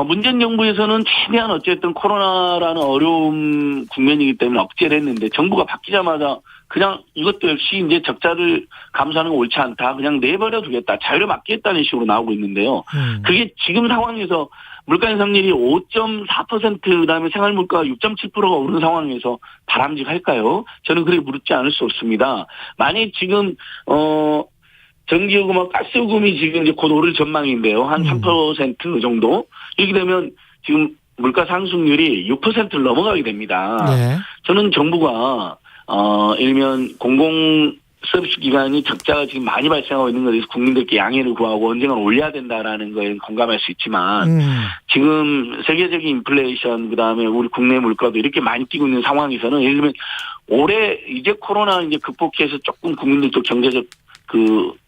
문재인 정부에서는 최대한 어쨌든 코로나라는 어려움 국면이기 때문에 억제를 했는데 정부가 바뀌자마자 그냥 이것도 역시 이제 적자를 감수하는 건 옳지 않다. 그냥 내버려 두겠다. 자유를 맡기겠다는 식으로 나오고 있는데요. 그게 지금 상황에서 물가 인상률이 5.4% 그다음에 생활물가가 6.7%가 오른 상황에서 바람직할까요? 저는 그렇게 묻지 않을 수 없습니다. 만약 지금 전기요금과 가스요금이 지금 이제 곧 오를 전망인데요. 한 3% 정도. 이렇게 되면 지금 물가 상승률이 6%를 넘어가게 됩니다. 저는 정부가 일면 공공 서비스 기관이 적자가 지금 많이 발생하고 있는 것에 대해서 국민들께 양해를 구하고 언젠가 올려야 된다라는 거에 공감할 수 있지만 지금 세계적인 인플레이션 그다음에 우리 국내 물가도 이렇게 많이 뛰고 있는 상황에서는 예를 들면 올해 이제 코로나 이제 극복해서 조금 국민들도 경제적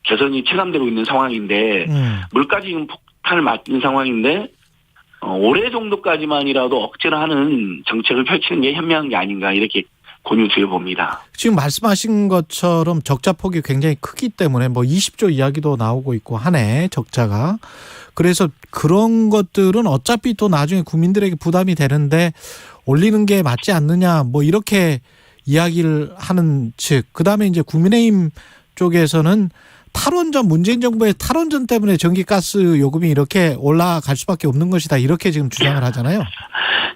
개선이 체감되고 있는 상황인데 물가 지금 폭탄을 맞는 상황인데 올해 정도까지만이라도 억제를 하는 정책을 펼치는 게 현명한 게 아닌가 이렇게 권유드려 봅니다. 지금 말씀하신 것처럼 적자 폭이 굉장히 크기 때문에 뭐 20조 이야기도 나오고 있고 하네 적자가. 그래서 그런 것들은 어차피 또 나중에 국민들에게 부담이 되는데 올리는 게 맞지 않느냐 뭐 이렇게 이야기를 하는 측. 그다음에 이제 국민의힘 쪽에서는 탈원전 문재인 정부의 탈원전 때문에 전기가스 요금이 이렇게 올라갈 수밖에 없는 것이다 이렇게 지금 주장을 하잖아요.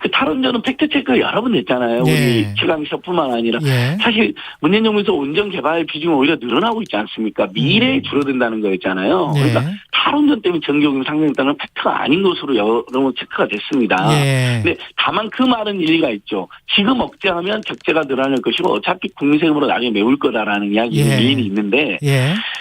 그 탈원전은 팩트체크 여러 번 됐잖아요. 우리 최강시사뿐만 아니라 사실 문재인 정부에서 원전 개발 비중이 오히려 늘어나고 있지 않습니까? 미래에 줄어든다는 거였잖아요. 그러니까 탈원전 때문에 전기요금이 상승했다는 팩트가 아닌 것으로 여러 번 체크가 됐습니다. 근데 다만 그 말은 일리가 있죠. 지금 억제하면 적자가 늘어날 것이고 어차피 국민 세금으로 나중에 메울 거다라는 이야기는 일리 있는데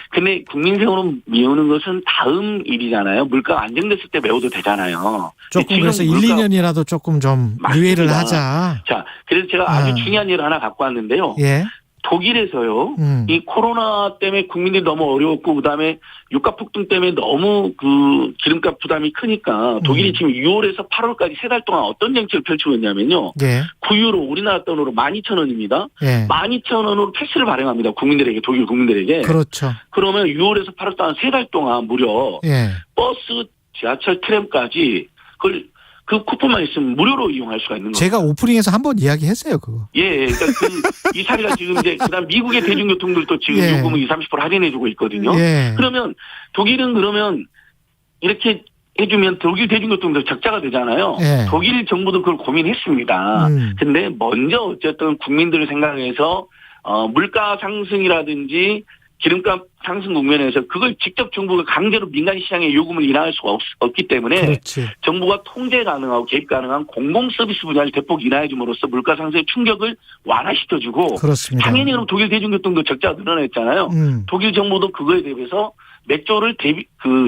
근데 국민 세금으로 메우는 것은 다음 일이잖아요. 물가가 안정됐을 때 메워도 되잖아요. 조금 그래서 1, 2년이라도 조금 좀 유예를 하자. 자, 그래서 제가 아주 중요한 일을 하나 갖고 왔는데요. 독일에서요. 이 코로나 때문에 국민들이 너무 어려웠고 그다음에 유가 폭등 때문에 너무 기름값 부담이 크니까 독일이 지금 6월에서 8월까지 3달 동안 어떤 정책을 펼치고 있냐면요. 9유로 우리나라 돈으로 12,000원입니다. 12,000원으로 패스를 발행합니다. 국민들에게 독일 국민들에게. 그렇죠. 그러면 6월에서 8월 동안 3달 동안 무려 버스, 지하철, 트램까지 그걸 그 쿠폰만 있으면 무료로 이용할 수가 있는 거예요. 제가 오프닝에서 한번 이야기했어요, 그거. 그러니까 이 사례가 지금 이제 그다음 미국의 대중교통들도 지금 요금을 20-30% 할인해주고 있거든요. 그러면 독일은 그러면 이렇게 해주면 독일 대중교통도 적자가 되잖아요. 예. 독일 정부도 그걸 고민했습니다. 근데 먼저 어쨌든 국민들을 생각해서 물가 상승이라든지 기름값 상승 국면에서 그걸 직접 정부가 강제로 민간 시장에 요금을 인하할 수가 없기 때문에 그렇지. 정부가 통제 가능하고 개입 가능한 공공 서비스 분야를 대폭 인하해 줌으로써 물가 상승의 충격을 완화시켜주고 그렇습니다. 당연히 그럼 독일 대중교통도 적자가 늘어났잖아요. 독일 정부도 그거에 대비해서 몇 조를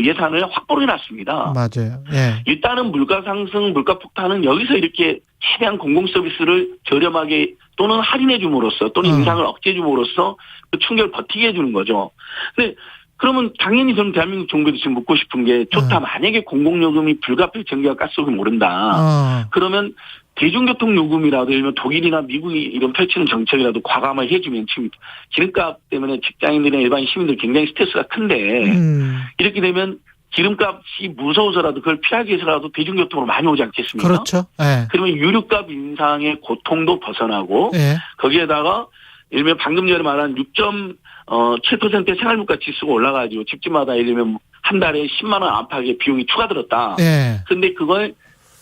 예산을 확보를 해놨습니다. 맞아요. 예. 일단은 물가 상승, 물가 폭탄은 여기서 이렇게 최대한 공공 서비스를 저렴하게 또는 할인해 줌으로써 또는 인상을 억제해 줌으로써 그 충격을 버티게 해주는 거죠. 근데 그러면 당연히 저는 대한민국 정부에도 지금 묻고 싶은 게 좋다. 만약에 공공요금이 불가피해 전기와 가스요금이 오른다. 그러면 대중교통 요금이라도 예를 들면 독일이나 미국이 이런 펼치는 정책이라도 과감하게 해주면 지금 기름값 때문에 직장인들이나 일반 시민들 굉장히 스트레스가 큰데 이렇게 되면 기름값이 무서워서라도 그걸 피하기 위해서라도 대중교통으로 많이 오지 않겠습니까? 그렇죠. 예. 그러면 유류값 인상의 고통도 벗어나고 예. 거기에다가 예를 들면 방금 전에 말한 6.7%의 생활물가 지수가 올라가지고 집집마다 예를 들면 한 달에 10만 원 안팎의 비용이 추가들었다. 예. 그런데 그걸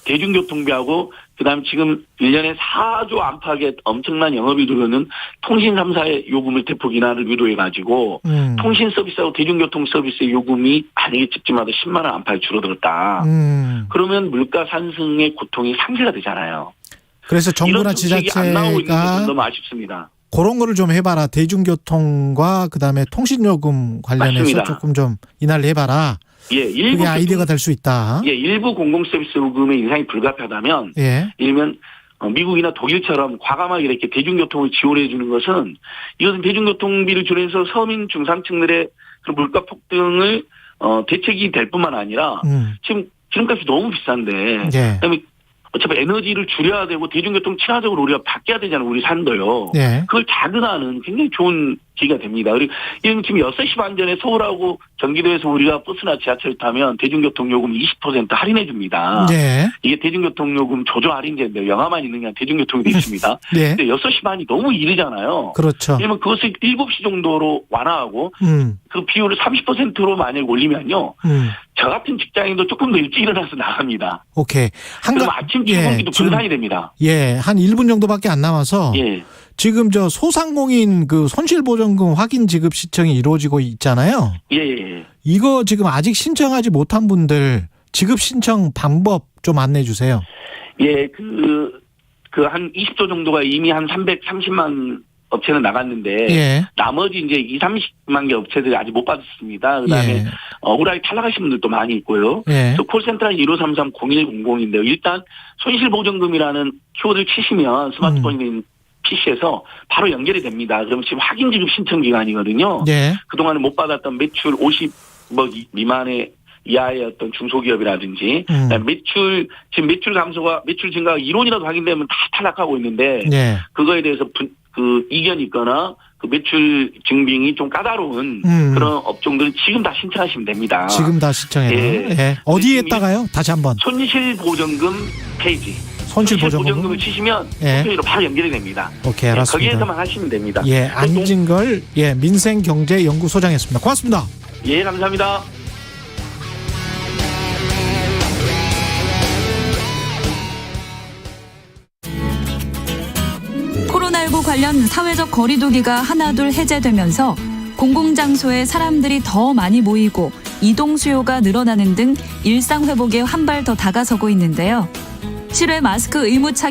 대중교통비하고 그다음 지금 1년에 4조 안팎의 엄청난 영업이 들어오는 통신 3사의 요금을 대폭 인하를 유도해가지고 통신 서비스하고 대중교통 서비스의 요금이 만약에 집집마다 10만 원 안팎 줄어들었다. 그러면 물가 상승의 고통이 상쇄가 되잖아요. 그래서 정부나 지자체가 안 나오고 있는 게 너무 아쉽습니다. 그런 거를 좀 해봐라. 대중교통과 그다음에 통신요금 관련해서 맞습니다. 조금 좀 인하를 해봐라. 예, 일부 그게 아이디어가 될 수 있다. 예, 일부 공공서비스 요금의 인상이 불가피하다면, 예. 일면 미국이나 독일처럼 과감하게 이렇게 대중교통을 지원해 주는 것은 이것은 대중교통비를 줄여서 서민 중산층들의 그 물가 폭등을 대책이 될 뿐만 아니라 지금 기름값이 너무 비싼데, 예. 그다음에 어차피 에너지를 줄여야 되고 대중교통 친화적으로 우리가 바뀌어야 되잖아요. 우리 산도요. 예. 그걸 자극하는 굉장히 좋은 기회가 됩니다. 그리고 지금 6시 반 전에 서울하고 경기도에서 우리가 버스나 지하철을 타면 대중교통 요금 20% 할인해 줍니다. 예. 이게 대중교통 요금 조조 할인제인데 영화만 있는 게 아니라 대중교통이 돼 있습니다. 예. 근데 6시 반이 너무 이르잖아요. 그렇죠. 그러면 그것을 7시 정도로 완화하고 그 비율을 30%로 만약 올리면요. 저 같은 직장인도 조금 더 일찍 일어나서 나갑니다. 오케이. 그럼 아침 출근기도 분산이 됩니다. 예, 한 1분 정도밖에 안 남아서 예. 지금 저 소상공인 그 손실보전금 확인 지급 시청이 이루어지고 있잖아요. 예. 이거 지금 아직 신청하지 못한 분들 지급 신청 방법 좀 안내해 주세요. 예, 한 20조 정도가 이미 한 330만 업체는 나갔는데 예. 나머지 이제 30만 개 업체들이 아직 못 받았습니다. 그다음에 예. 억울하게 탈락하신 분들도 많이 있고요. 예. 그래서 콜센터는 1533-0100인데요. 일단 손실보전금이라는 키워드를 치시면 스마트폰인 PC에서 바로 연결이 됩니다. 그럼 지금 확인 지급 신청 기간이거든요. 예. 그동안에 못 받았던 매출 50억 미만의 이하의 어떤 중소기업이라든지 지금 매출 감소가 매출 증가가 이론이라도 확인되면 다 탈락하고 있는데 예. 그거에 대해서 이견이 있거나 그 매출 증빙이 좀 까다로운 그런 업종들은 지금 다 신청하시면 됩니다. 지금 다 신청해요. 예. 예. 어디에다가요? 다시 한번. 손실보전금 페이지. 손실보전금을 치시면 예. 페이지로 바로 연결이 됩니다. 오케이, 알았습니다. 거기에서만 하시면 됩니다. 예, 안진걸 민생경제연구소장이었습니다. 고맙습니다. 예, 감사합니다. 코로나19 관련 사회적 거리두기가 하나둘 해제되면서 공공장소에 사람들이 더 많이 모이고 이동 수요가 늘어나는 등 일상 회복에 한 발 더 다가서고 있는데요. 실외 마스크 의무 착용